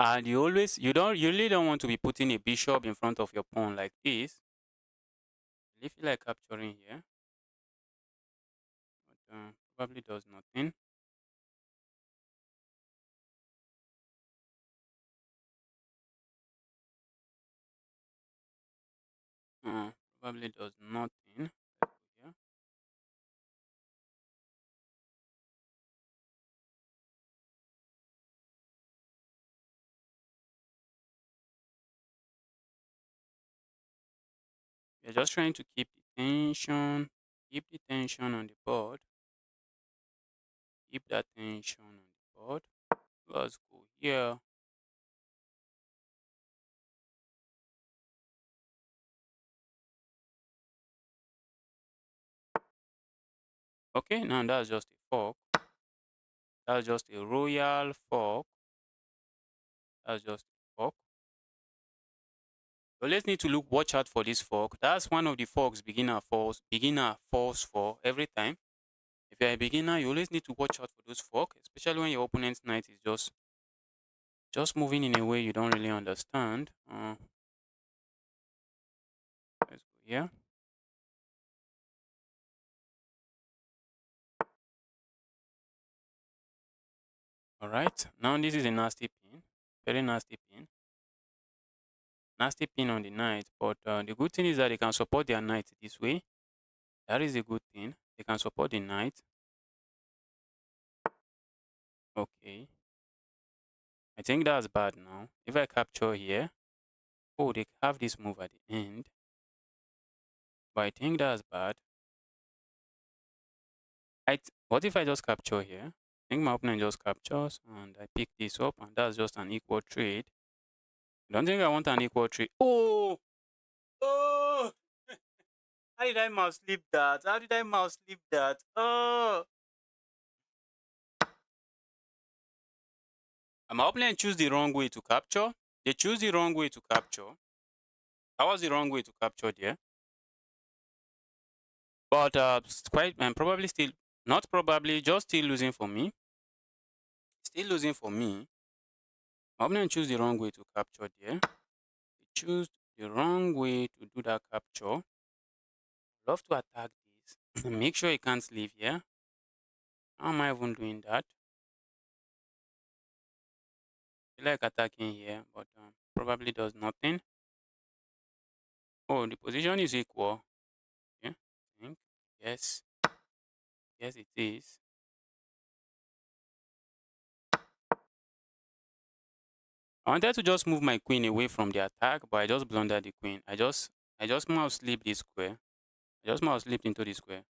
And you really don't want to be putting a bishop in front of your pawn like this. I feel like capturing here, but probably does nothing. Probably does nothing. Let's go here. We're just trying to keep the tension on the board, keep that tension on the board. Let's go here. Okay, now that's just a fork. That's just a royal fork. That's just a fork. So let's need to watch out for this fork. That's one of the forks beginner falls for every time. If you're a beginner, you always need to watch out for those forks, especially when your opponent's knight is just moving in a way you don't really understand. Let's go here. All right. Now this is a nasty pin, very nasty pin. Nasty pin on the knight, but the good thing is that they can support their knight this way. That is a good thing. They can support the knight. Okay. I think that's bad now. If I capture here, oh, they have this move at the end. But I think that's bad. What if I just capture here? I think my opponent just captures and I pick this up and that's just an equal trade. I don't think I want an equal trade. Oh! Oh! How did I mouse slip that? How did I mouse slip that? Oh! And my opponent choose the wrong way to capture. They choose the wrong way to capture. That was the wrong way to capture there. But quite and probably still not probably just still losing for me. Still losing for me. My opponent choose the wrong way to capture there. They choose the wrong way to do that capture. Love to attack this. Make sure he can't leave here. How am I even doing that? I like attacking here, but probably does nothing. Oh, the position is equal. Yeah, I think. Yes. Yes, it is. I wanted to just move my queen away from the attack, but I just blundered the queen. I just mouse slipped this square. I just mouse slipped into the square.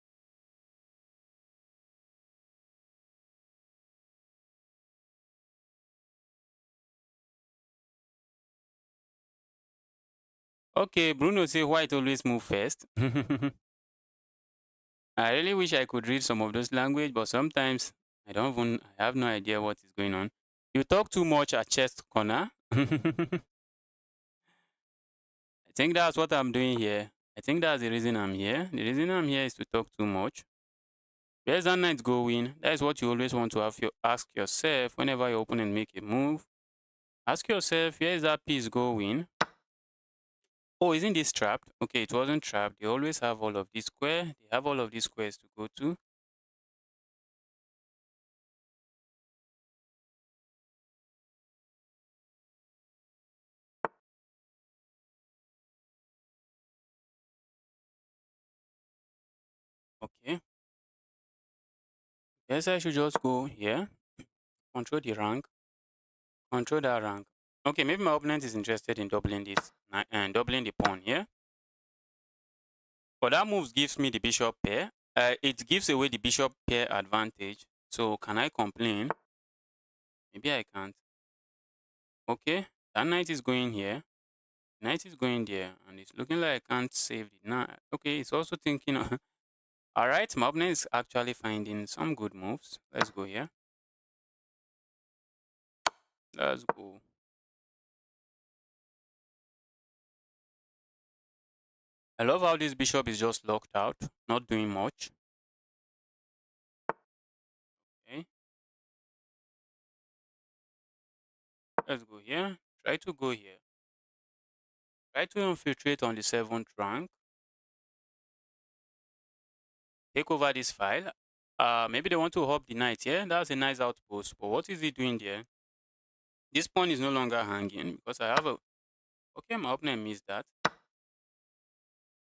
Okay, Bruno say white always move first. I really wish I could read some of those language, but sometimes I have no idea what is going on. You talk too much at chest corner. I think that's what I'm doing here. I think that's the reason I'm here. The reason I'm here is to talk too much. Where's that knight going? That is what you always want to ask yourself whenever your opponent make a move. Ask yourself, where is that piece going? Oh, isn't this trapped? Okay, it wasn't trapped. They always have all of these square. They have all of these squares to go to. Okay. Guess I should just go here. Control the rank. Control that rank. Okay, maybe my opponent is interested in doubling this and doubling the pawn here. But that move gives me the bishop pair. It gives away the bishop pair advantage. So can I complain? Maybe I can't. Okay, that knight is going here. Knight is going there, and it's looking like I can't save the knight. Okay, it's also thinking. All right, my opponent is actually finding some good moves. Let's go here. Let's go. I love how this bishop is just locked out, not doing much. Let's go here. Try to go here. Try to infiltrate on the 7th rank. Take over this file. Maybe they want to hop the knight here. That's a nice outpost. But what is he doing there? This pawn is no longer hanging because I have a... Okay, my opponent missed that.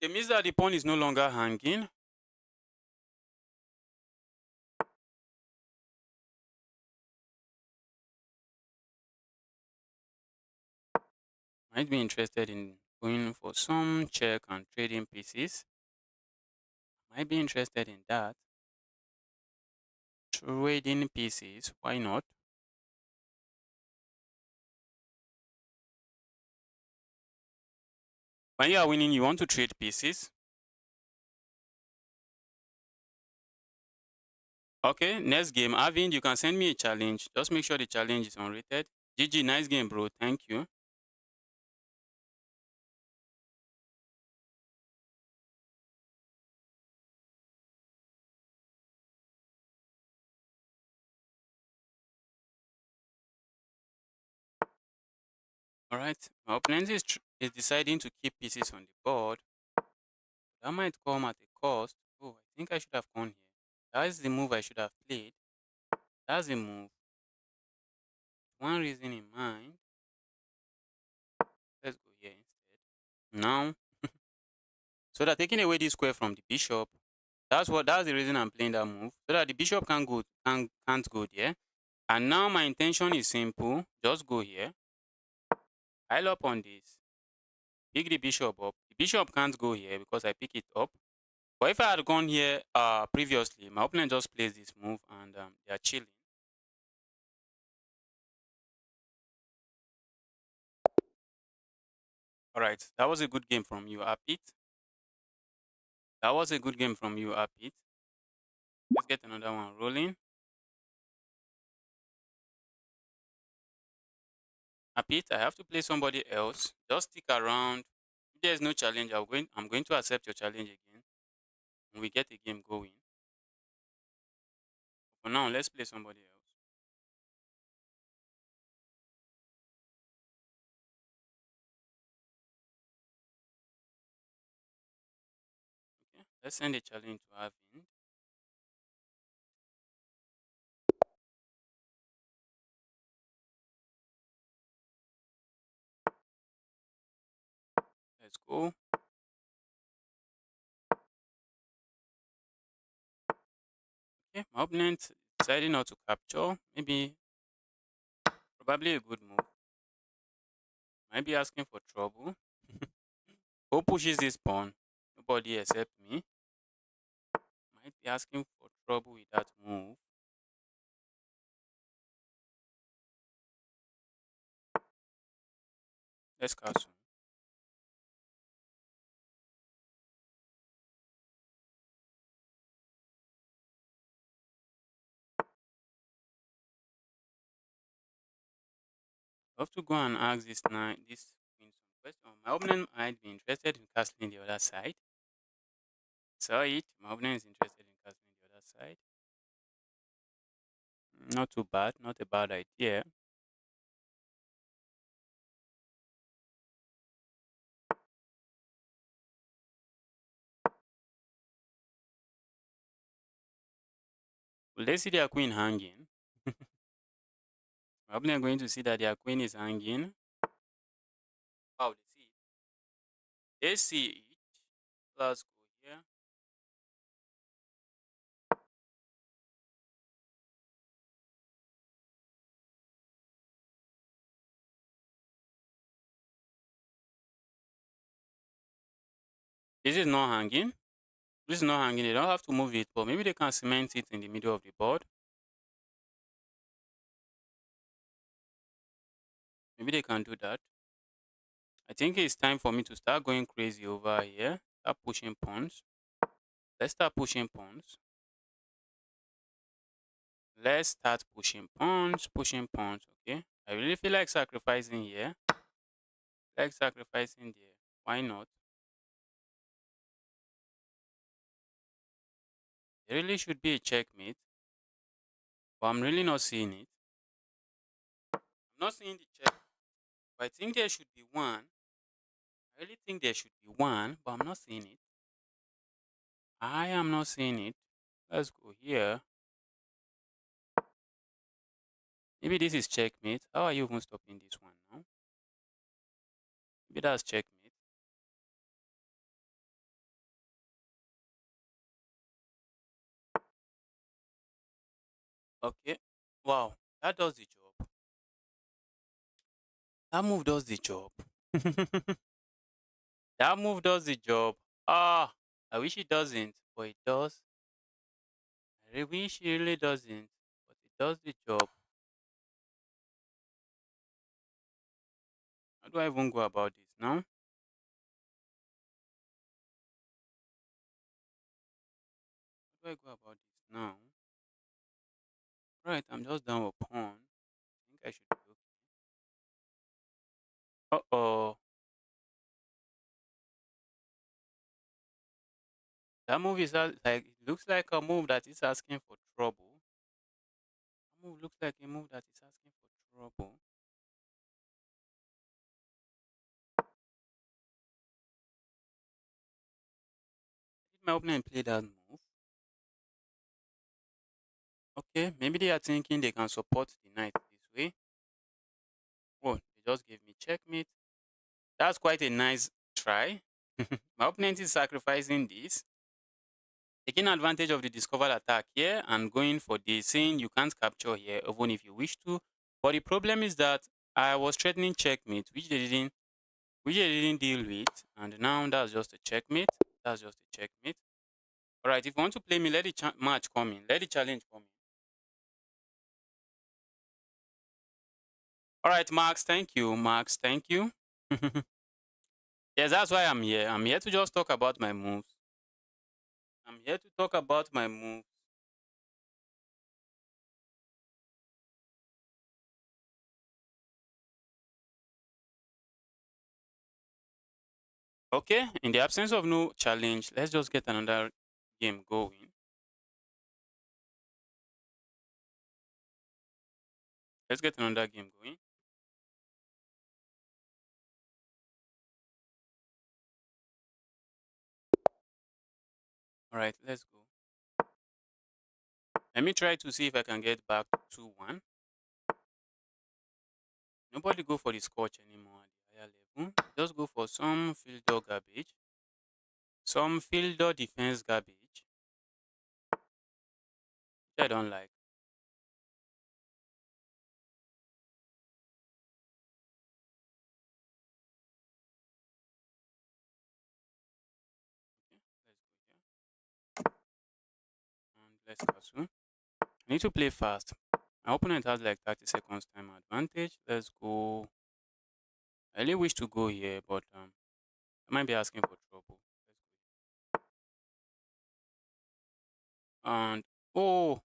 They missed that the pawn is no longer hanging. Might be interested in going for some check and trading pieces. Might be interested in that. Trading pieces, why not? When you are winning, you want to trade pieces. Okay, next game. Arvind, you can send me a challenge. Just make sure the challenge is unrated. GG, nice game, bro. Thank you. All right, my opponent is deciding to keep pieces on the board. That might come at a cost. Oh, I think I should have gone here. That is the move I should have played. That's the move. One reason in mind. Let's go here instead. Now, so they're taking away this square from the bishop. That's the reason I'm playing that move. So that the bishop can't go there. And now my intention is simple. Just go here. Pile up on this. Pick the bishop up. The bishop can't go here because I pick it up. But if I had gone here previously, my opponent just plays this move and they are chilling. All right, that was a good game from you, Apit. That was a good game from you, Apit. Let's get another one rolling. Apit, I have to play somebody else. Just stick around. If there's no challenge, I'm going to accept your challenge again. And we get the game going. For now, let's play somebody else. Okay, let's send a challenge to Arvind. Let's go. Okay, my opponent decided not to capture. Maybe, probably a good move. Might be asking for trouble. Who pushes this pawn? Nobody except me. Might be asking for trouble with that move. Let's castle. I have to go and ask this queen some question. My opponent might be interested in castling the other side. Saw it. My opponent is interested in castling the other side. Not too bad. Not a bad idea. Will they see their queen hanging? My opponent going to see that their queen is hanging. Wow, they see it. They see it. Let's go here. This is not hanging. This is not hanging. They don't have to move it, but maybe they can cement it in the middle of the board. Maybe they can do that. I think it's time for me to start going crazy over here. Start pushing pawns. Let's start pushing pawns. Let's start pushing pawns, okay? I really feel like sacrificing here. Like sacrificing there. Why not? There really should be a checkmate, but I'm really not seeing it. I'm not seeing the check. I think there should be one. I really think there should be one, but I'm not seeing it. I am not seeing it. Let's go here. Maybe this is checkmate. How are you even stopping this one now? Maybe that's checkmate. Okay. Wow. That does the job. That move does the job. That move does the job. Ah, I wish it doesn't, but it does. I wish it really doesn't, but it does the job. How do I even go about this now? How do I go about this now? Right, I'm just done with pawn. I think I should be okay. Uh-oh. That move is like it looks like a move that is asking for trouble. That move looks like a move that is asking for trouble. Did my opponent play that move? Okay, maybe they are thinking they can support the knight this way. Oh, they just gave me checkmate. That's quite a nice try. My opponent is sacrificing this, taking advantage of the discovered attack here and going for the saying you can't capture here even if you wish to. But the problem is that I was threatening checkmate, which they didn't deal with, and now that's just a checkmate. That's just a checkmate. All right, if you want to play me, let the match come in. Let the challenge come in. All right, Max, thank you. Max, thank you. Yes, that's why I'm here. I'm here to just talk about my moves. I'm here to talk about my moves. Okay, in the absence of no challenge, let's just get another game going. Let's get another game going. All right, let's go. Let me try to see if I can get back to 2-1. Nobody go for the scotch anymore at the higher level. Just go for some fielder garbage. Some fielder defense garbage, which I don't like. Okay, let's go here. And let's castle. I need to play fast. My opponent has like 30 seconds time advantage. Let's go. I really wish to go here, but I might be asking for trouble. Let's go. And oh,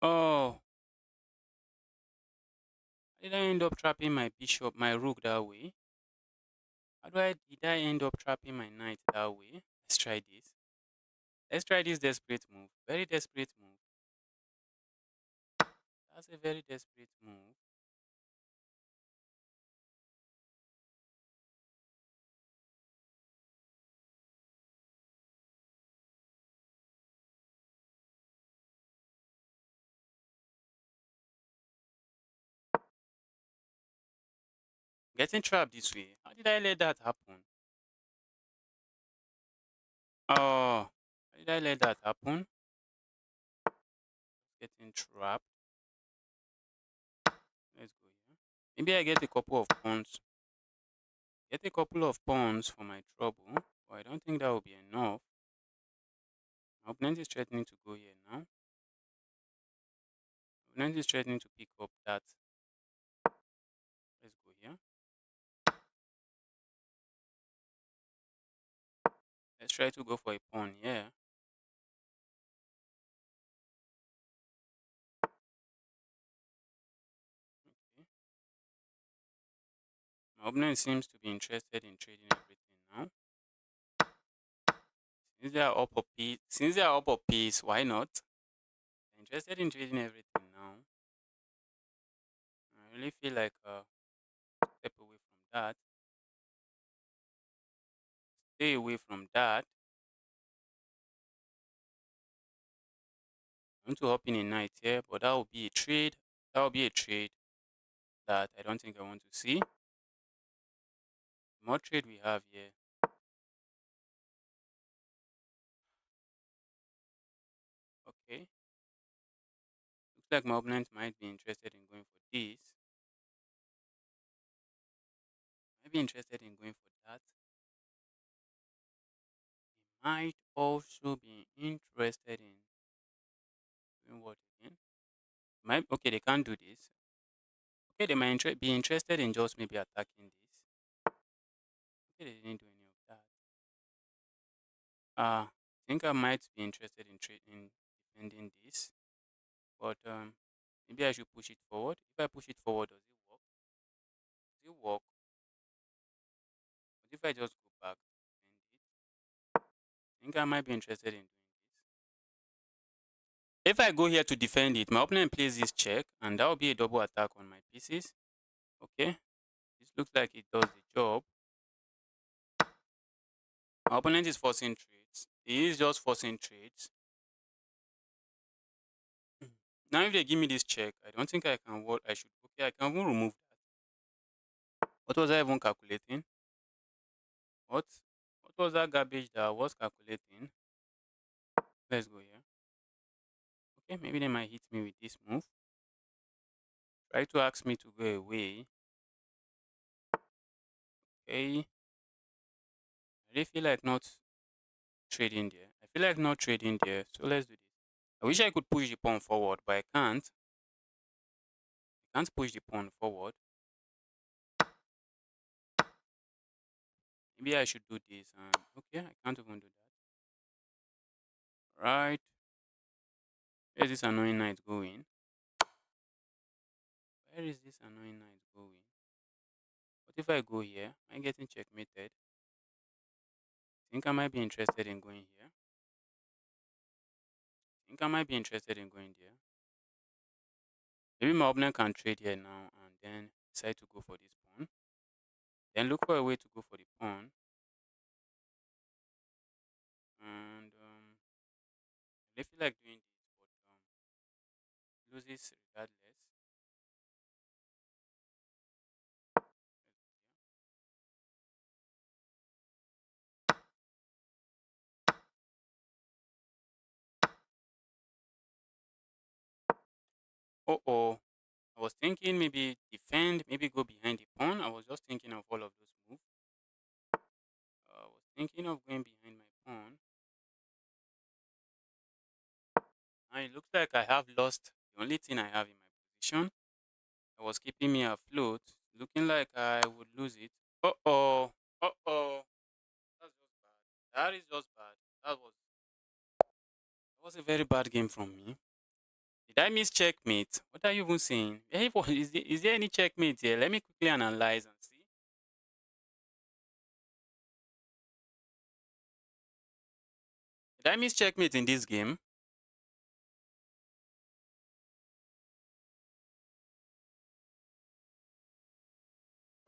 oh, did I end up trapping my bishop, my rook that way? Did I end up trapping my knight that way? Let's try this. Let's try this desperate move. Very desperate move. That's a very desperate move. Getting trapped this way. How did I let that happen? Oh, how did I let that happen? Getting trapped. Let's go here. Maybe I get a couple of pawns. Get a couple of pawns for my trouble. But I don't think that will be enough. My opponent is threatening to go here now. My opponent is threatening to pick up that. Let's go here. Let's try to go for a pawn here. Okay. My opponent seems to be interested in trading everything now. Since they are up a piece, why not? They're interested in trading everything now. I really feel like step away from that. Stay away from that. I want to hop in a night here, but that will be a trade. That will be a trade that I don't think I want to see. The more trade we have here. Okay. Looks like my opponent might be interested in going for this. Might be interested in going for that. Might also be interested in doing what again? Might okay, they can't do this. Okay, they might be interested in just maybe attacking this. Okay, they didn't do any of that. I think I might be interested in trading defending this, but maybe I should push it forward. If I push it forward, does it work? Does it work? But if I just go back, defend it, I think I might be interested in doing this. If I go here to defend it, my opponent plays this check, and that will be a double attack on my pieces. Okay, this looks like it does the job. My opponent is forcing trades. He is just forcing trades. Now, if they give me this check, I don't think I can. What I should. Okay, I can even remove that. What was I even calculating? What? What was that garbage that I was calculating? Let's go here. Okay, maybe they might hit me with this move. Try to ask me to go away. Okay. I really feel like not trading there. I feel like not trading there. So let's do this. I wish I could push the pawn forward, but I can't. I can't push the pawn forward. Maybe I should do this. And okay, I can't even do that. Right. Where is this annoying knight going? Where is this annoying knight going? What if I go here? Am I getting checkmated? I think I might be interested in going here. I think I might be interested in going there. Maybe my opponent can trade here now and then decide to go for this pawn. Then look for a way to go for the pawn. And I feel like doing this, but loses regardless. Oh oh. I was thinking maybe defend, maybe go behind the pawn. I was just thinking of all of those moves. I was thinking of going behind my pawn. And it looks like I have lost the only thing I have in my position. That was keeping me afloat. Looking like I would lose it. Uh oh. Uh oh. That's just bad. That is just bad. That was a very bad game from me. Did I miss checkmate? What are you even saying? Is there any checkmate here? Let me quickly analyze and see. Did I miss checkmate in this game?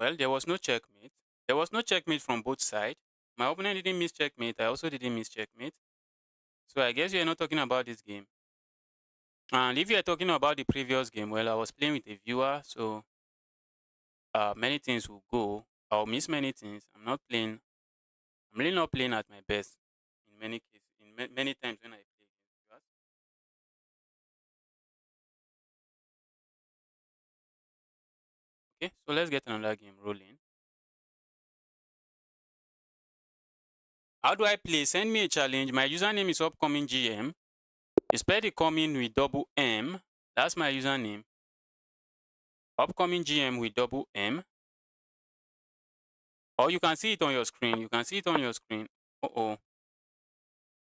Well, there was no checkmate. There was no checkmate from both sides. My opponent didn't miss checkmate. I also didn't miss checkmate. So I guess you're not talking about this game. And if you're talking about the previous game, well, I was playing with a viewer, so many things will go. I'll miss many things. I'm really not playing at my best in many cases, many times when I play against viewers. Okay, so let's get another game rolling. How do I play? Send me a challenge. My username is upcoming GM. You spell the coming with double M. That's my username. Upcoming GM with double M. Or you can see it on your screen. You can see it on your screen. Uh-oh.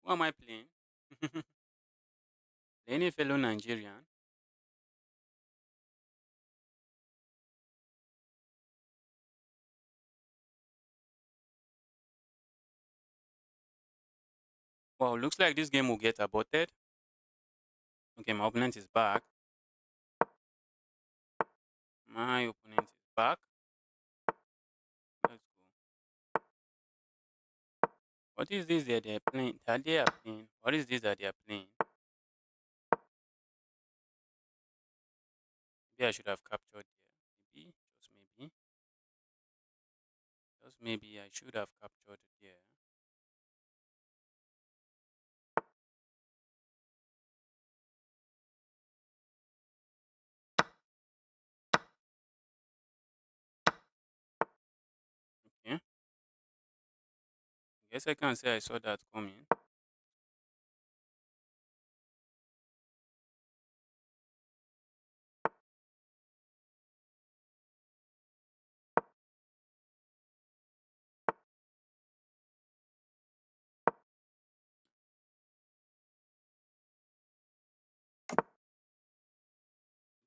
Who am I playing? Playing a fellow Nigerian. Well, looks like this game will get aborted. Okay, my opponent is back. My opponent is back. Let's go. What is this that they're playing? That they are playing? What is this that they are playing? Maybe I should have captured here. Maybe, just maybe I should have captured here. Okay. Guess I can say I saw that coming.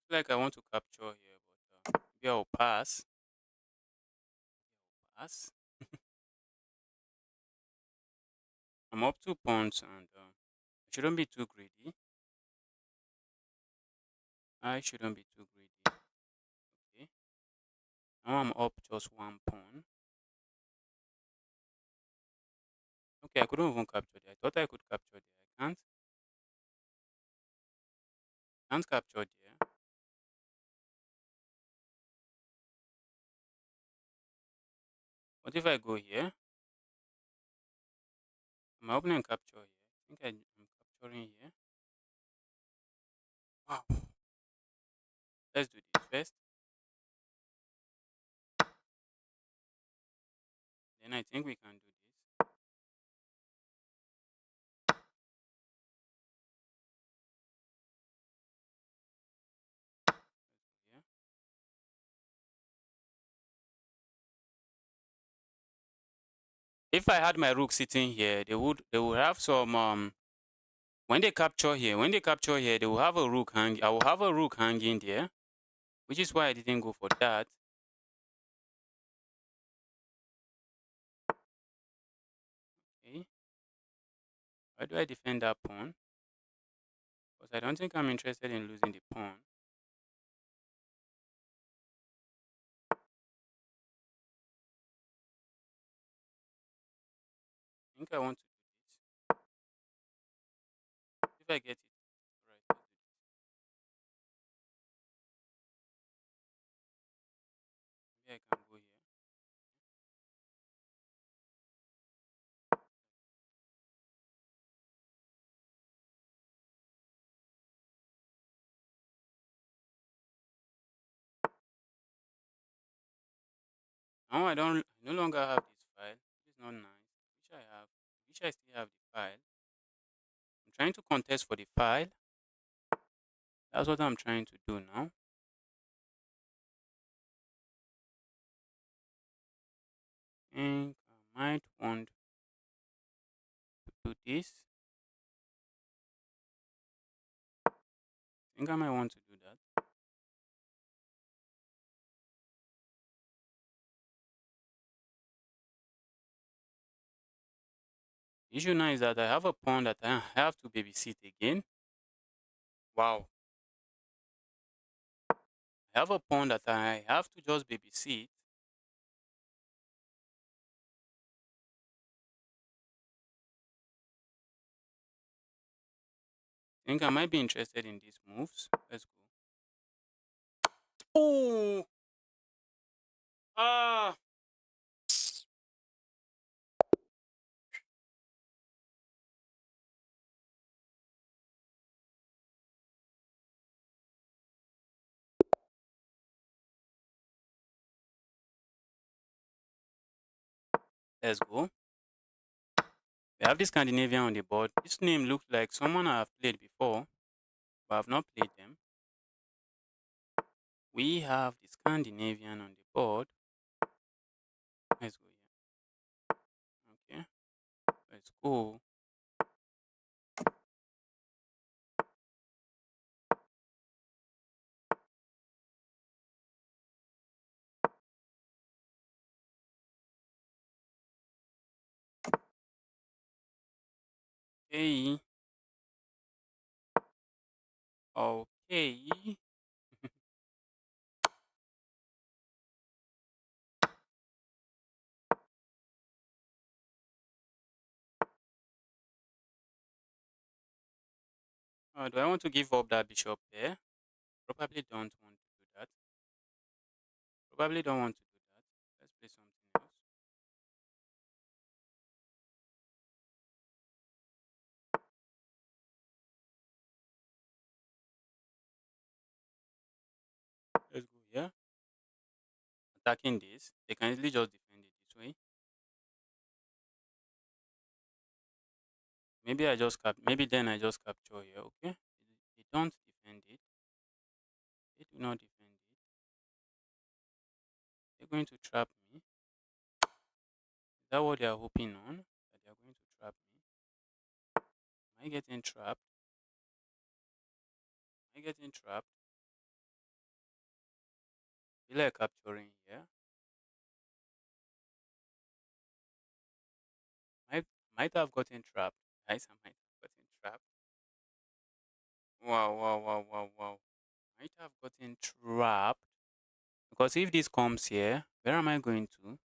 Feel like I want to capture here, but maybe I'll pass. Pass. I'm up 2 points and I shouldn't be too greedy. I shouldn't be too greedy. Okay. Now I'm up just 1 pawn. Okay, I couldn't even capture there. I thought I could capture there. I can't. Can't capture there. What if I go here? Am I opening capture here? I think I'm capturing here. Wow. Let's do this first. Then I think we can do this. Yeah. If I had my rook sitting here, they would have some when they capture here, they will have a rook hang. I will have a rook hanging there, which is why I didn't go for that. Okay. Why do I defend that pawn? Because I don't think I'm interested in losing the pawn. I think I want to do this. If I get it right, let's do this. Maybe I can go here. Now I no longer have this file. It's not nice. Wish I have. Wish I still have the file. I'm trying to contest for the file. That's what I'm trying to do now. And I might want to do this. I think I might want to do that. The issue now is that I have a pawn that I have to babysit again. Wow. I have a pawn that I have to just babysit. I think I might be interested in these moves. Let's go. Oh! Ah! Let's go. We have the Scandinavian on the board. This name looks like someone I have played before, but I have not played them. We have the Scandinavian on the board. Let's go here. Okay. Let's go. Okay. Okay. Do I want to give up that bishop there? Probably don't want to do that. Probably don't want to do that. Let's play something else. Let's go here. Attacking this. They can easily just defend it this way. Maybe I just maybe then I just capture here, okay? They don't defend it. They do not defend it. They're going to trap me. Is that what they are hoping on? That they are going to trap me? Am I getting trapped? Am I getting trapped? Feel like capturing here. Might have gotten trapped. Guys, I might have gotten trapped. Wow, wow, wow, wow, wow. Might have gotten trapped. Because if this comes here, where am I going to?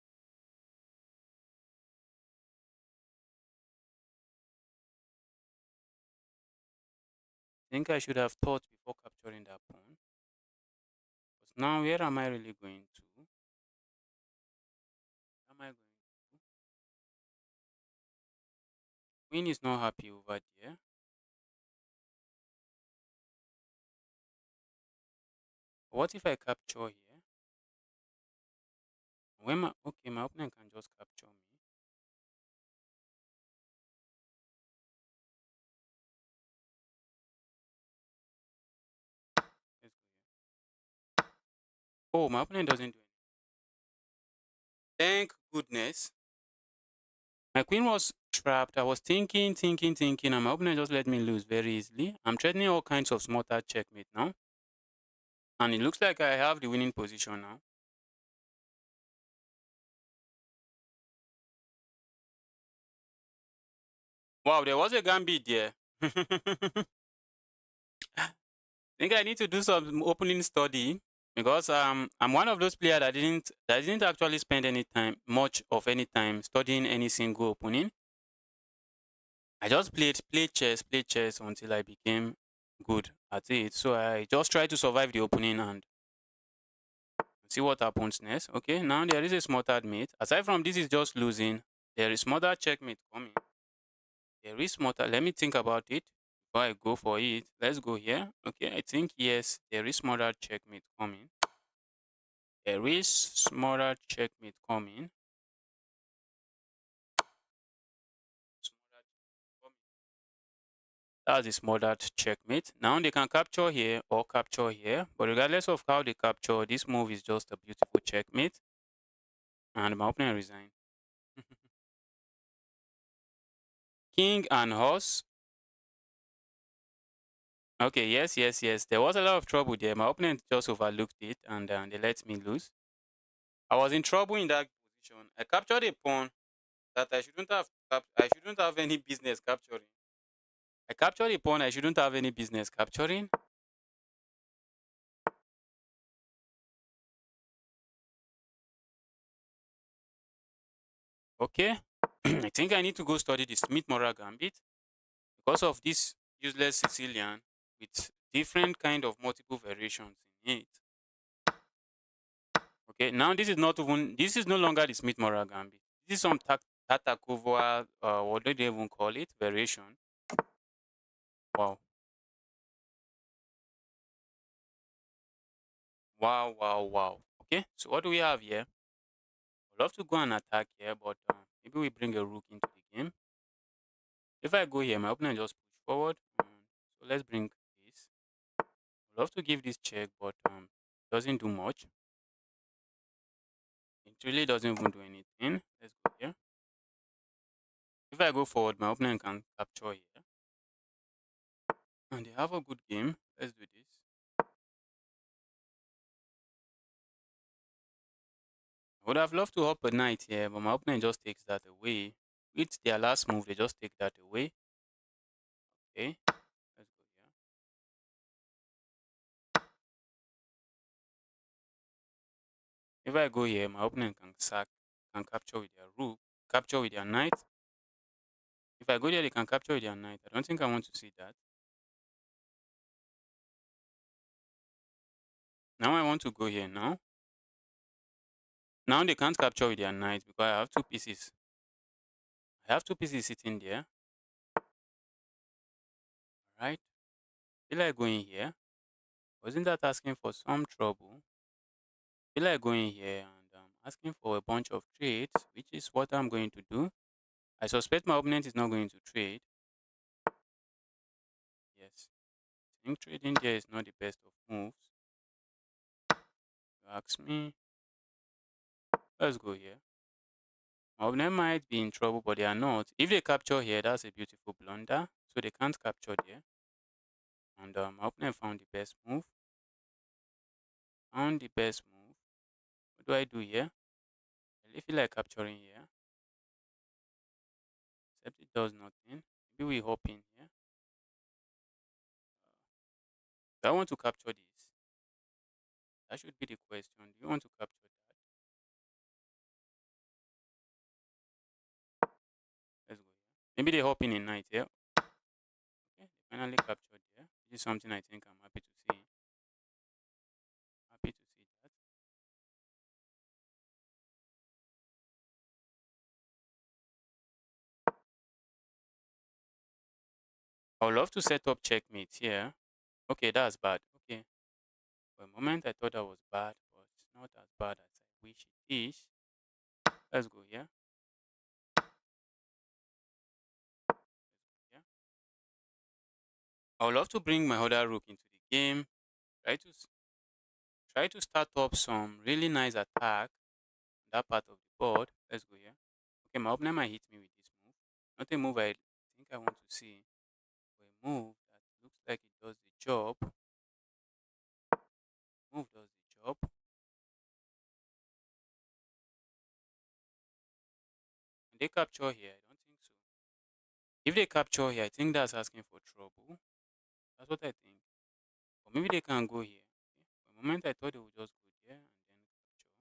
I think I should have thought before capturing that pawn. But now where am I really going to? Where am I going to? Queen is not happy over there. What if I capture here? When my opponent can just capture me. Let's go here. Oh, my opponent doesn't do anything. Thank goodness. My queen was trapped. I was thinking, and my opponent just let me lose very easily. I'm threatening all kinds of smarter checkmate now. And it looks like I have the winning position now. Wow, there was a gambit there. I think I need to do some opening study because I'm one of those players that didn't actually spend any time studying any single opening. I just played chess until I became good at it. So I just try to survive the opening and see what happens next. Okay, now there is a smarter mate. Aside from this is just losing, there is smarter checkmate coming. There is smarter. Let me think about it before I go for it. Let's go here. Okay, I think yes, there is smarter checkmate coming. There is smarter checkmate coming. Smarter coming. That's the smarter checkmate. Now they can capture here or capture here, but regardless of how they capture, this move is just a beautiful checkmate. And my opponent resign. King and horse. Okay, yes. There was a lot of trouble there. My opponent just overlooked it and they let me lose. I was in trouble in that position. I captured a pawn that I shouldn't have any business capturing. I captured a pawn I shouldn't have any business capturing. Okay. I think I need to go study the Smith-Mora Gambit because of this useless Sicilian with different kind of multiple variations in it. Okay, now this is no longer the Smith-Mora Gambit. This is some Tatakova, what do they even call it? Variation. Wow. Wow. Okay, so what do we have here? I'd love to go and attack here, but maybe we bring a rook into the game. If I go here, my opponent just push forward. So let's bring this. I'd love to give this check, but doesn't do much. It really doesn't even do anything. Let's go here. If I go forward, my opponent can capture here. And they have a good game. Let's do this. I would have loved to hop a knight here, but my opponent just takes that away. With their last move, they just take that away. Okay, let's go here. If I go here, my opponent can sack, can capture with their rook, capture with their knight. If I go there, they can capture with their knight. I don't think I want to see that. Now I want to go here now. Now they can't capture with their knight because I have two pieces. I have two pieces sitting there. Right? Feel like going here. Wasn't that asking for some trouble? Feel like going here and asking for a bunch of trades, which is what I'm going to do. I suspect my opponent is not going to trade. Yes. I think trading there is not the best of moves. You ask me. Let's go here. My opponent might be in trouble, but they are not. If they capture here, that's a beautiful blunder. So they can't capture there. And my opponent found the best move. Found the best move. What do I do here? I really feel like capturing here. Except it does nothing. Maybe we hop in here. Do I want to capture this? That should be the question. Do you want to capture that? Let's go here. Maybe they hop in a knight here. Okay, they finally captured here. This is something I think I'm happy to see. Happy to see that. I would love to set up checkmate here. Okay, that's bad. Okay. For a moment, I thought that was bad, but it's not as bad as I wish it is. Let's go here. Yeah. I would love to bring my other rook into the game. Try to try to start up some really nice attack on that part of the board. Let's go here. Okay, my opponent might hit me with this move. Not a move I think I want to see, but a move that looks like it does the job. Move does the job. And they capture here? I don't think so. If they capture here, I think that's asking for trouble. That's what I think. Or maybe they can go here. Okay. For a moment, I thought they would just go there and then capture.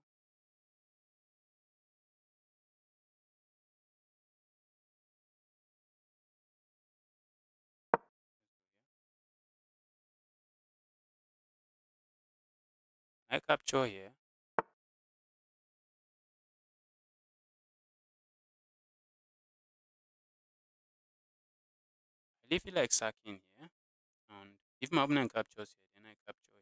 I capture here. I really feel like sacking here. And if my opponent captures here, then I capture here.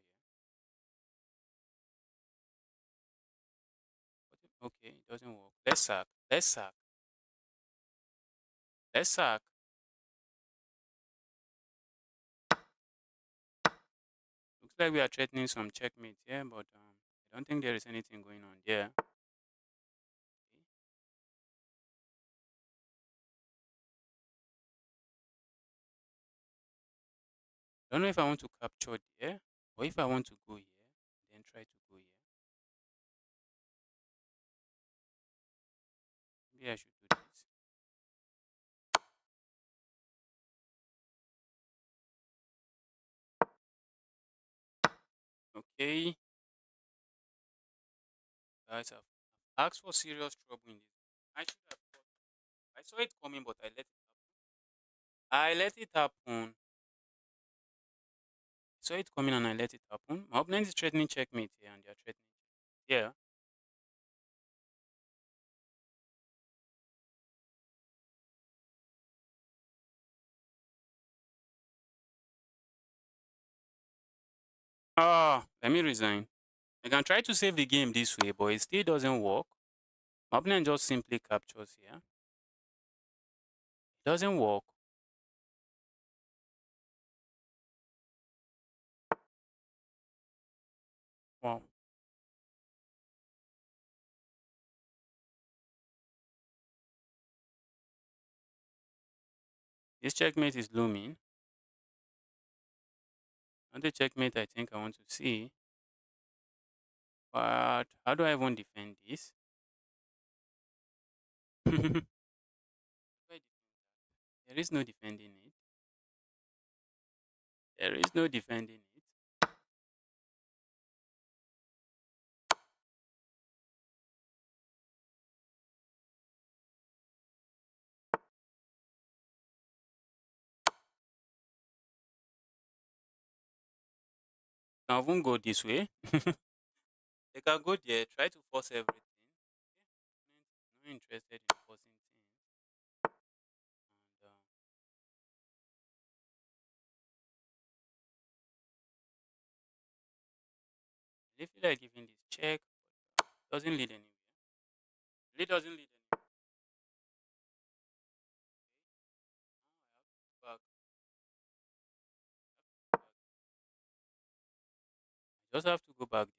Okay, it doesn't work. Let's sack. Let's sack. Let's sack. Looks like we are threatening some checkmate here, but I don't think there is anything going on there. Okay. I don't know if I want to capture there or if I want to go here, then try to go here. Maybe I should do this. Okay, guys, I've asked for serious trouble in this. I should have thought. I saw it coming, but I let it happen. I let it happen. I saw it coming and I let it happen. My opponent is threatening checkmate here, and they're threatening. Yeah. Ah, let me resign. I can try to save the game this way, but it still doesn't work. My opponent just simply captures here. It doesn't work. Wow. This checkmate is looming. Not the checkmate I think I want to see. But how do I even defend this? There is no defending it. There is no defending it. can even go this way. They can go there, try to force everything. Okay. Not interested in forcing things. And they feel like giving this check, but doesn't lead anywhere. Really doesn't lead anywhere. Now I have to go back. I just have to go back there.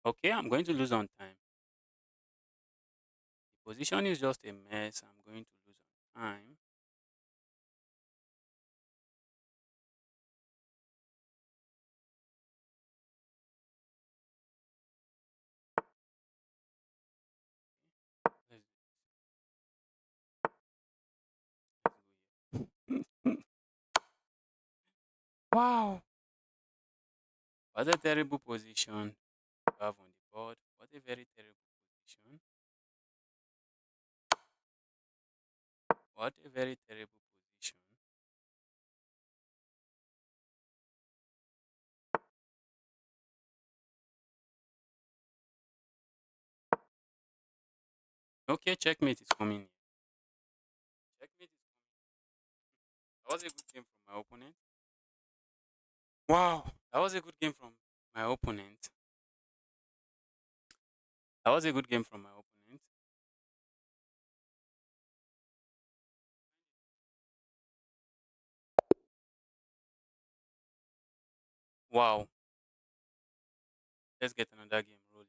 Okay, I'm going to lose on time. The position is just a mess. I'm going to lose on time. Let's, let's go here. Wow. What a terrible position to have on the board. What a very terrible position. What a very terrible position. Okay, checkmate is coming here. Checkmate is coming. That was a good game from my opponent. Wow. That was a good game from my opponent. That was a good game from my opponent. Wow. Let's get another game rolling.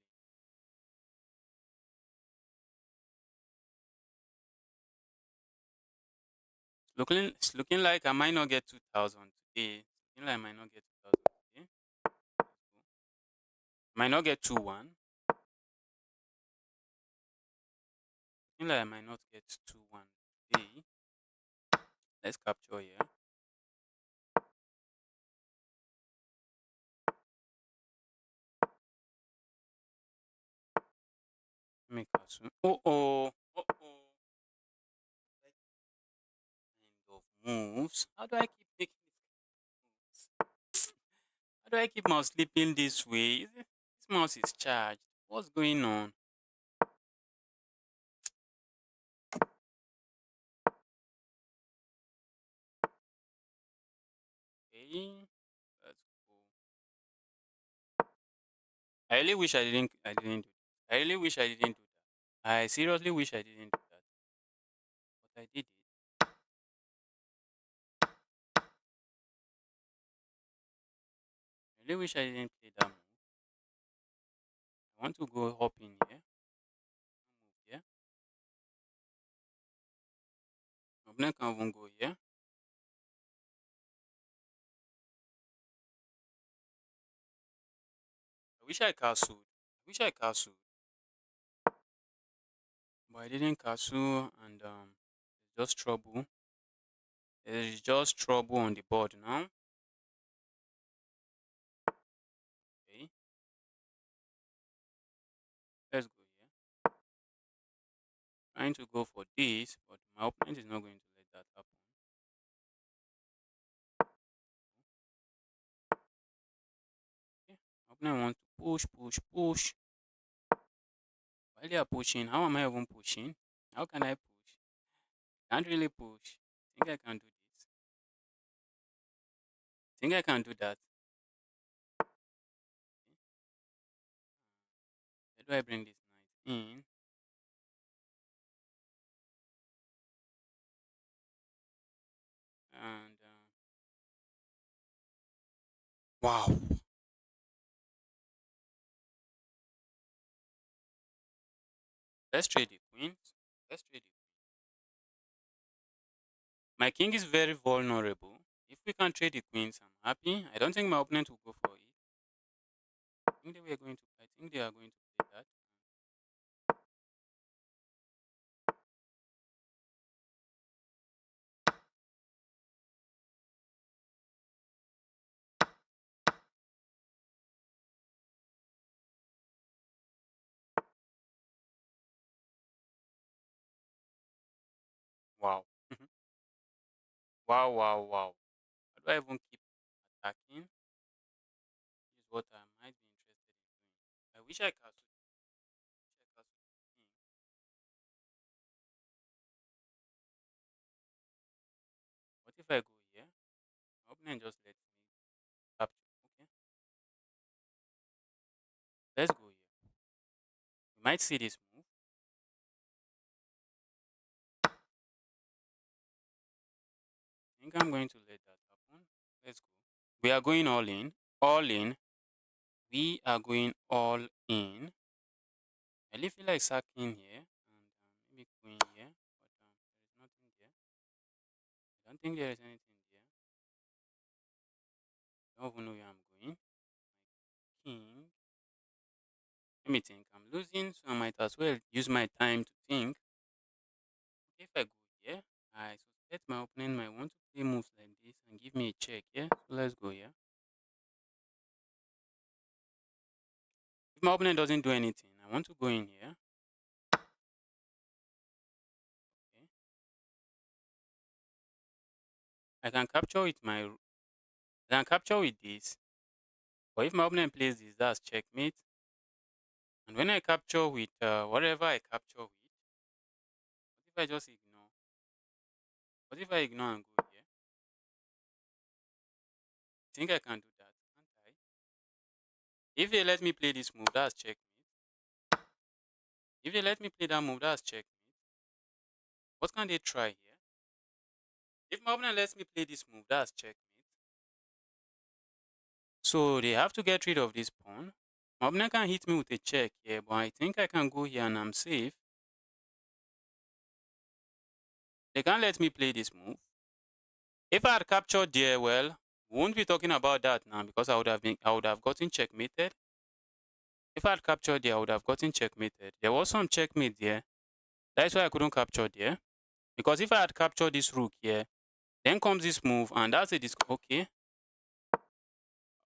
It's looking like I might not get 2000 today. It's looking like I might not get 2000 today. Let's go. Might not get 2-1. Looking like I might not get 2-1 today. Let's capture here. Make us soon. Oh oh. Oh oh. Kind of moves. How do I keep making these moves? How do I keep mouse sleeping this way? This mouse is charged. What's going on? Okay. Let's go. I really wish I didn't do that. I really wish I didn't do that. I seriously wish I didn't do that. But I did it. I really wish I didn't play that move. I want to go hop in here. Move here. My opponent can even go here. I wish I castled. I wish I castled. But I didn't castle and it's just trouble. There's just trouble on the board now. Okay. Let's go here. Trying to go for this, but my opponent is not going to let that happen. Okay. My opponent wants to push, push, push. While they are pushing, how am I even pushing? How can I push? Can't really push. Think I can do this. Think I can do that. Okay. Where do I bring this knight in? And wow. Let's trade the queens. Let's trade the My king is very vulnerable. If we can trade the queens, I'm happy. I don't think my opponent will go for it. I think they were going to. I think they are going to play that. Wow. Wow, wow, wow. How do I even keep? attacking. This is what I might be interested in doing. I wish I could. King. What if I go here? My opponent just lets me capture. Okay, let's go here. We might see this move. I think I'm going to let that happen. Let's go. We are going all in. All in. We are going all in. I really feel like sacking here and maybe going here, but there is nothing there. I don't think there is anything there. I don't even know where I'm going. King. Let me think. I'm losing, so I might as well use my time to think. If I go here, I suspect my opponent might want to play moves like this and give me a check. Yeah, so let's go here. If my opponent doesn't do anything, I want to go in here. Okay. I can capture with my. I can capture with this. But if my opponent plays this, that's checkmate. And when I capture with whatever I capture with, what if I just ignore? What if I ignore and go here? I think I can do that, can't I? If they let me play this move, that's checkmate. If they let me play that move, that's checkmate. What can they try here? If my opponent lets me play this move, that's checkmate. So they have to get rid of this pawn. My opponent can hit me with a check here, but I think I can go here and I'm safe. They can't let me play this move. If I had captured there, well, we won't be talking about that now because I would have gotten checkmated. If I had captured there, I would have gotten checkmated. There was some checkmate there. That's why I couldn't capture there. Because if I had captured this rook here, then comes this move, and that's a disc. Okay.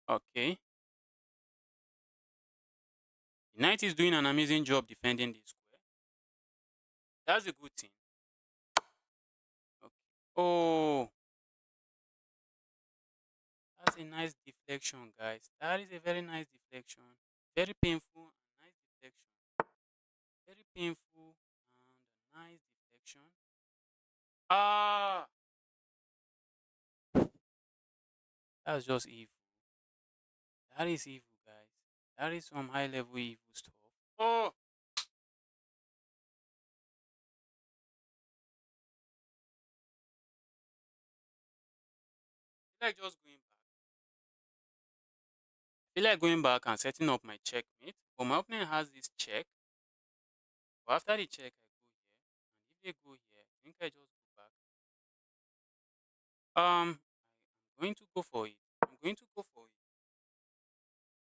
Okay. The knight is doing an amazing job defending this square. That's a good thing. Okay. Oh, that's a nice deflection, guys. That is a very nice deflection. Very painful and nice deflection. Very painful and a nice deflection. Ah, that's just evil. That is evil, guys. That is some high level evil stuff. Oh, I feel like just going back. I feel like going back and setting up my checkmate. But my opponent has this check. But after the check, I go here. And if they go here, I think I just go back. I'm going to go for it. I'm going to go for it.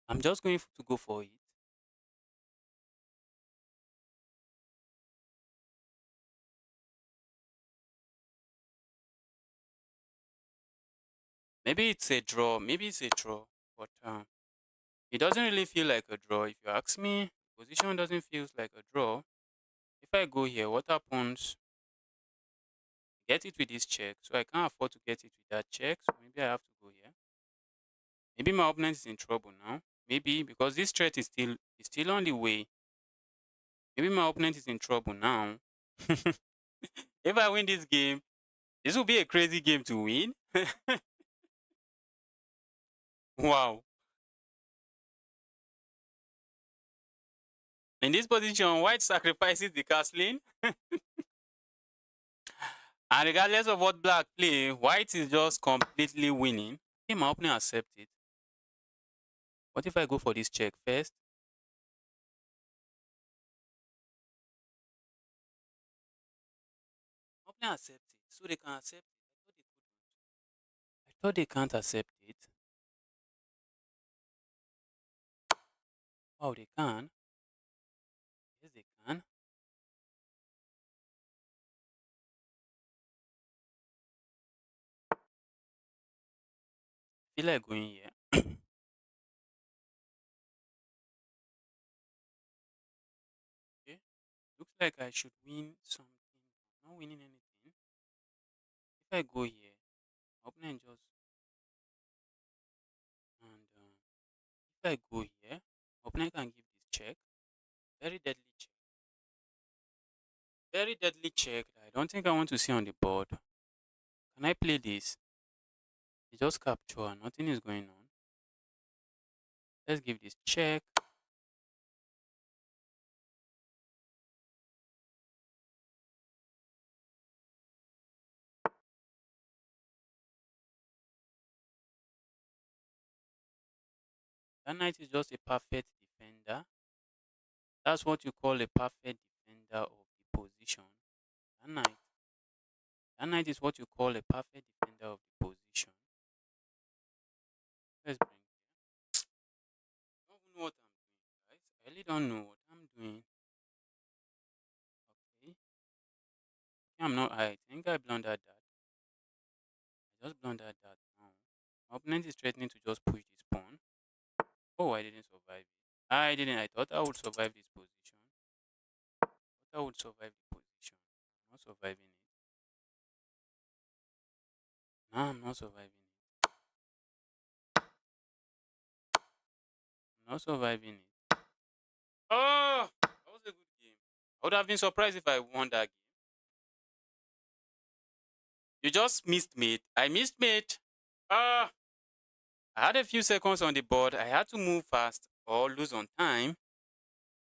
I'm just going to go for it. Maybe it's a draw. Maybe it's a draw. But it doesn't really feel like a draw. If you ask me, the position doesn't feel like a draw. If I go here, what happens? Get it with this check. So I can't afford to get it with that check. So maybe I have to go here. Maybe my opponent is in trouble now. Maybe because this threat is still on the way. Maybe my opponent is in trouble now. If I win this game, this will be a crazy game to win. Wow. In this position, white sacrifices the castling. And regardless of what black play, white is just completely winning. Okay, my opponent accept it. What if I go for this check first? My opponent accept it. So they can accept it. I thought they can't accept it. Oh, they can. Yes, they can. Feel like going here. Okay. Looks like I should win something. I'm not winning anything. If I go here, my opponent just I go here, opponent can give this check. Very deadly check. Very deadly check that I don't think I want to see on the board. Can I play this? They just capture. Nothing is going on. Let's give this check. That knight is just a perfect defender. That's what you call a perfect defender of the position. That knight. That knight is what you call a perfect defender of the position. Let's bring. I don't even know what I'm doing, guys. I really don't know what I'm doing. Okay. I'm not. I think I blundered that. I just blundered that now. My opponent is threatening to just push this pawn. Oh, I didn't survive it. I didn't. I thought I would survive this position. I thought I would survive the position. I'm not surviving it. No, I'm not surviving it. I'm not surviving it. Oh, that was a good game. I would have been surprised if I won that game. You just missed mate. I missed mate. Ah, I had a few seconds on the board. I had to move fast or lose on time.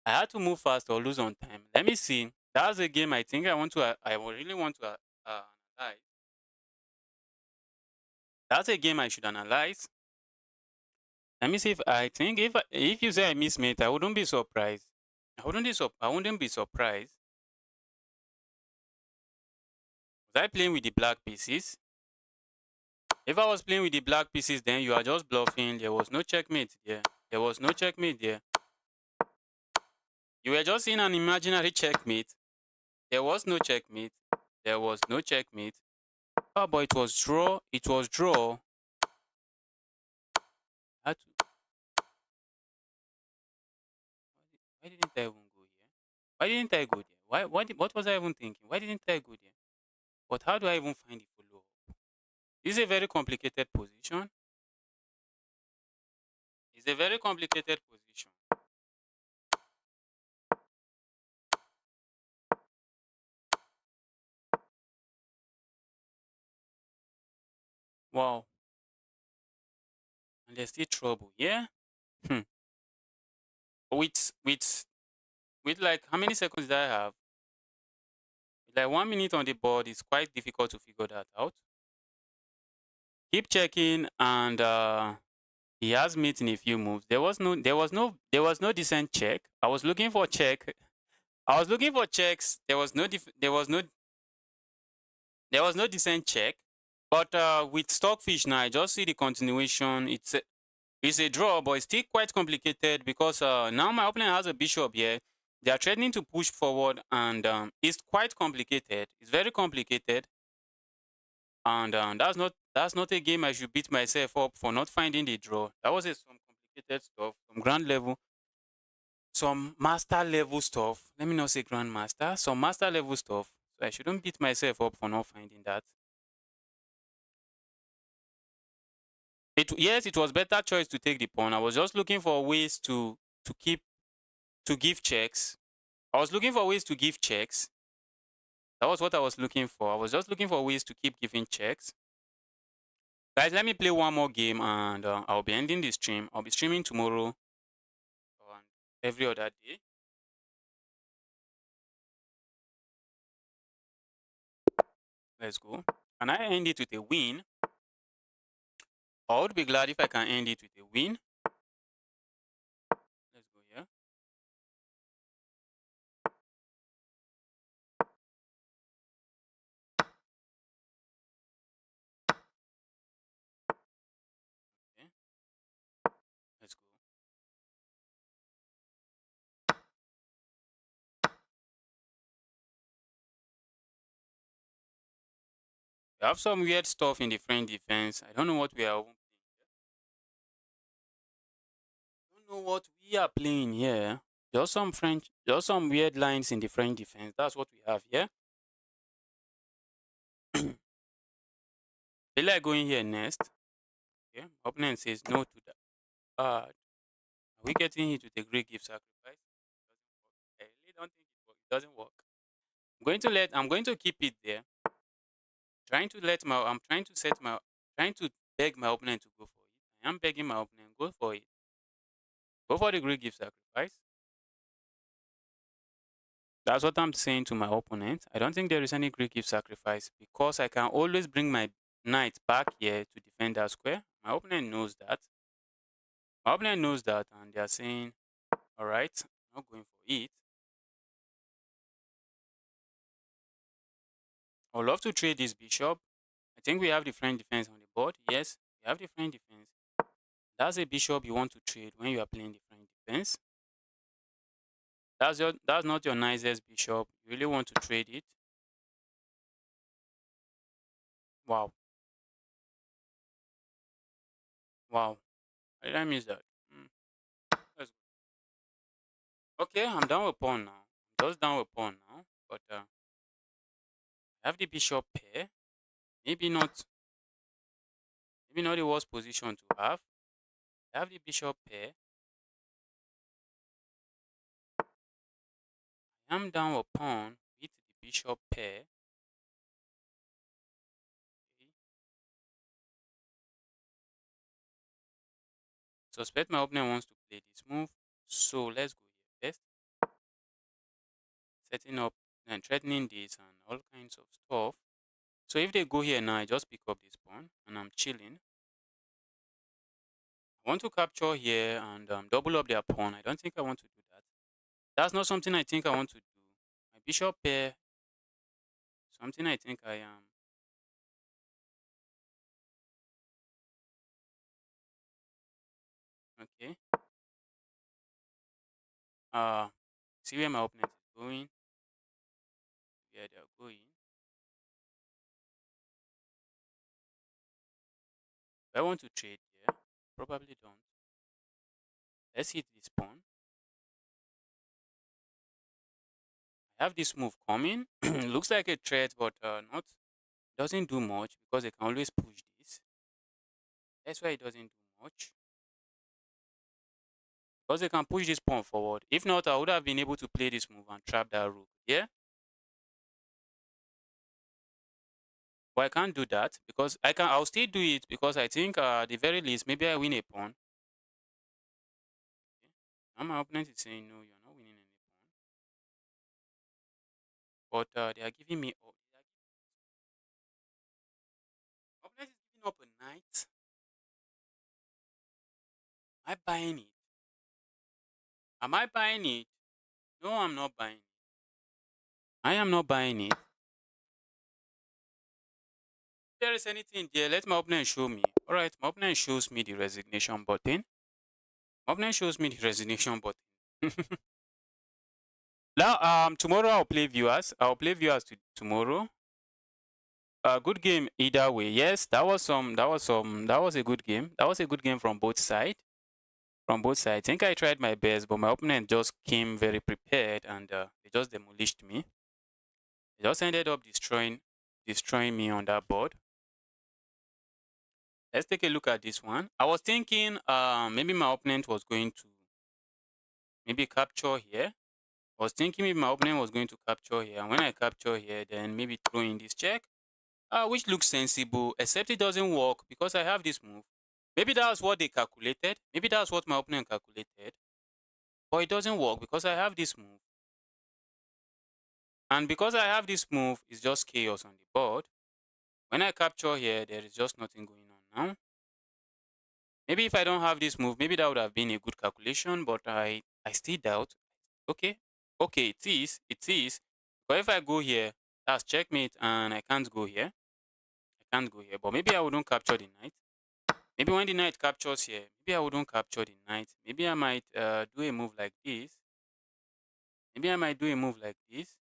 I had to move fast or lose on time. Let me see. That's a game I think I want to. I would really want to analyze. That's a game I should analyze. Let me see if I think if you say I miss mate, I wouldn't be surprised. I wouldn't be surprised. Was I playing with the black pieces? If I was playing with the black pieces, then you are just bluffing. There was no checkmate there. There was no checkmate there. You were just in an imaginary checkmate. There was no checkmate. There was no checkmate. Oh, but it was draw. It was draw. I had to, why didn't I even go here? Why didn't I go there? What was I even thinking? Why didn't I go there? But how do I even find the follow up? This is a very complicated position. It's a very complicated position. Wow. And there's still trouble. Yeah. Hmm. With with with like how many seconds did I have? With like 1 minute on the board, it's quite difficult to figure that out. Keep checking, and he has mate in a few moves. There was no decent check. I was looking for check. I was looking for checks. There was no decent check. But with Stockfish now, I just see the continuation. It's a draw, but it's still quite complicated because now my opponent has a bishop here. They are threatening to push forward, and it's quite complicated. It's very complicated, and that's not a game I should beat myself up for not finding the draw. That was some complicated stuff, some grand level, some master level stuff. Let me not say grandmaster, some master level stuff. So I shouldn't beat myself up for not finding that. Yes, it was better choice to take the pawn. I was just looking for ways to keep to give checks. I was looking for ways to give checks. That was what I was looking for. I was just looking for ways to keep giving checks. Guys, let me play one more game, and I'll be ending the stream. I'll be streaming tomorrow and every other day. Let's go. Can I end it with a win? I would be glad if I can end it with a win. Let's go here. Okay. Let's go. We have some weird stuff in the French defense. I don't know what we are even playing. I don't know what we are playing here. Just some weird lines in the French defense. That's what we have here. They like going here next. Okay. Opponent says no to that. Are we getting hit with a great gift sacrifice? I really don't think it works. It doesn't work. I'm going to keep it there. I'm trying to trying to beg my opponent to go for it. I am begging my opponent, go for it. Go for the great gift sacrifice. That's what I'm saying to my opponent. I don't think there is any great gift sacrifice because I can always bring my knight back here to defend that square. My opponent knows that. My opponent knows that, and they are saying, all right, I'm not going for it. I would love to trade this bishop. I think we have different defense on the board. Yes, we have different defense. That's a bishop you want to trade when you are playing different defense. That's not your nicest bishop. You really want to trade it. Wow. Wow. How did I miss that? Hmm. Let's go. Okay, I'm down with pawn now. I'm just down with pawn now. But I have the bishop pair. Maybe not maybe not the worst position to have. I have the bishop pair. I am down with pawn with the bishop pair. Okay. Suspect my opponent wants to play this move. So let's go here first. Setting up and threatening this and all kinds of stuff. So if they go here now, I just pick up this pawn and I'm chilling. I want to capture here and double up their pawn. I don't think I want to do that. That's not something I think I want to do. My bishop pair, something I think I am. Okay. Uh, see where my opponent is going, where they're going. If I want to trade here, probably don't. Let's hit this pawn. I have this move coming. Looks like a threat, but not doesn't do much because they can always push this. That's why it doesn't do much. Because they can push this pawn forward. If not, I would have been able to play this move and trap that rook. Yeah? But I can't do that because I'll still do it because I think at the very least maybe I win a pawn. Okay. Now my opponent is saying no, you're not winning any pawn. But they are giving me my opponent is giving up a knight. Am I buying it? Am I buying it? No, I'm not buying it. I am not buying it. If there is anything there, let my opponent show me. Alright, my opponent shows me the resignation button. My opponent shows me the resignation button. Now, tomorrow I'll play viewers. I'll play viewers tomorrow. Good game either way. Yes, that was a good game. That was a good game from both sides. From both sides. I think I tried my best, but my opponent just came very prepared and they just demolished me. They just ended up destroying me on that board. Let's take a look at this one. I was thinking maybe my opponent was going to maybe capture here. I was thinking maybe my opponent was going to capture here. And when I capture here, then maybe throw in this check. Which looks sensible, except it doesn't work because I have this move. Maybe that's what they calculated. Maybe that's what my opponent calculated. But it doesn't work because I have this move. And because I have this move, it's just chaos on the board. When I capture here, there is just nothing going on now. Maybe if I don't have this move, maybe that would have been a good calculation, but I still doubt. Okay, okay, it is, it is. But if I go here, that's checkmate, and I can't go here. I can't go here, but maybe I wouldn't capture the knight. Maybe when the knight captures here, maybe I wouldn't capture the knight. Maybe I might do a move like this. Maybe I might do a move like this.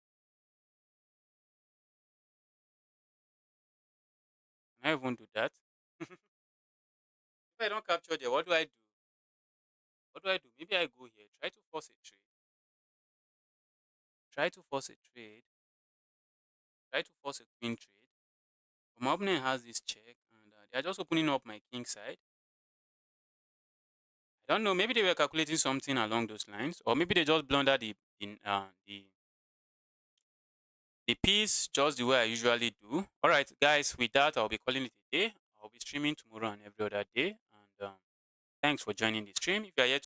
Can I even do that? If I don't capture there, what do I do? What do I do? Maybe I go here, try to force a trade. Try to force a trade. Try to force a queen trade. But my opponent has this check, and they are just opening up my king side. Don't know. Maybe they were calculating something along those lines, or maybe they just blundered the piece just the way I usually do. All right, guys. With that, I'll be calling it a day. I'll be streaming tomorrow and every other day. And thanks for joining the stream. If you are yet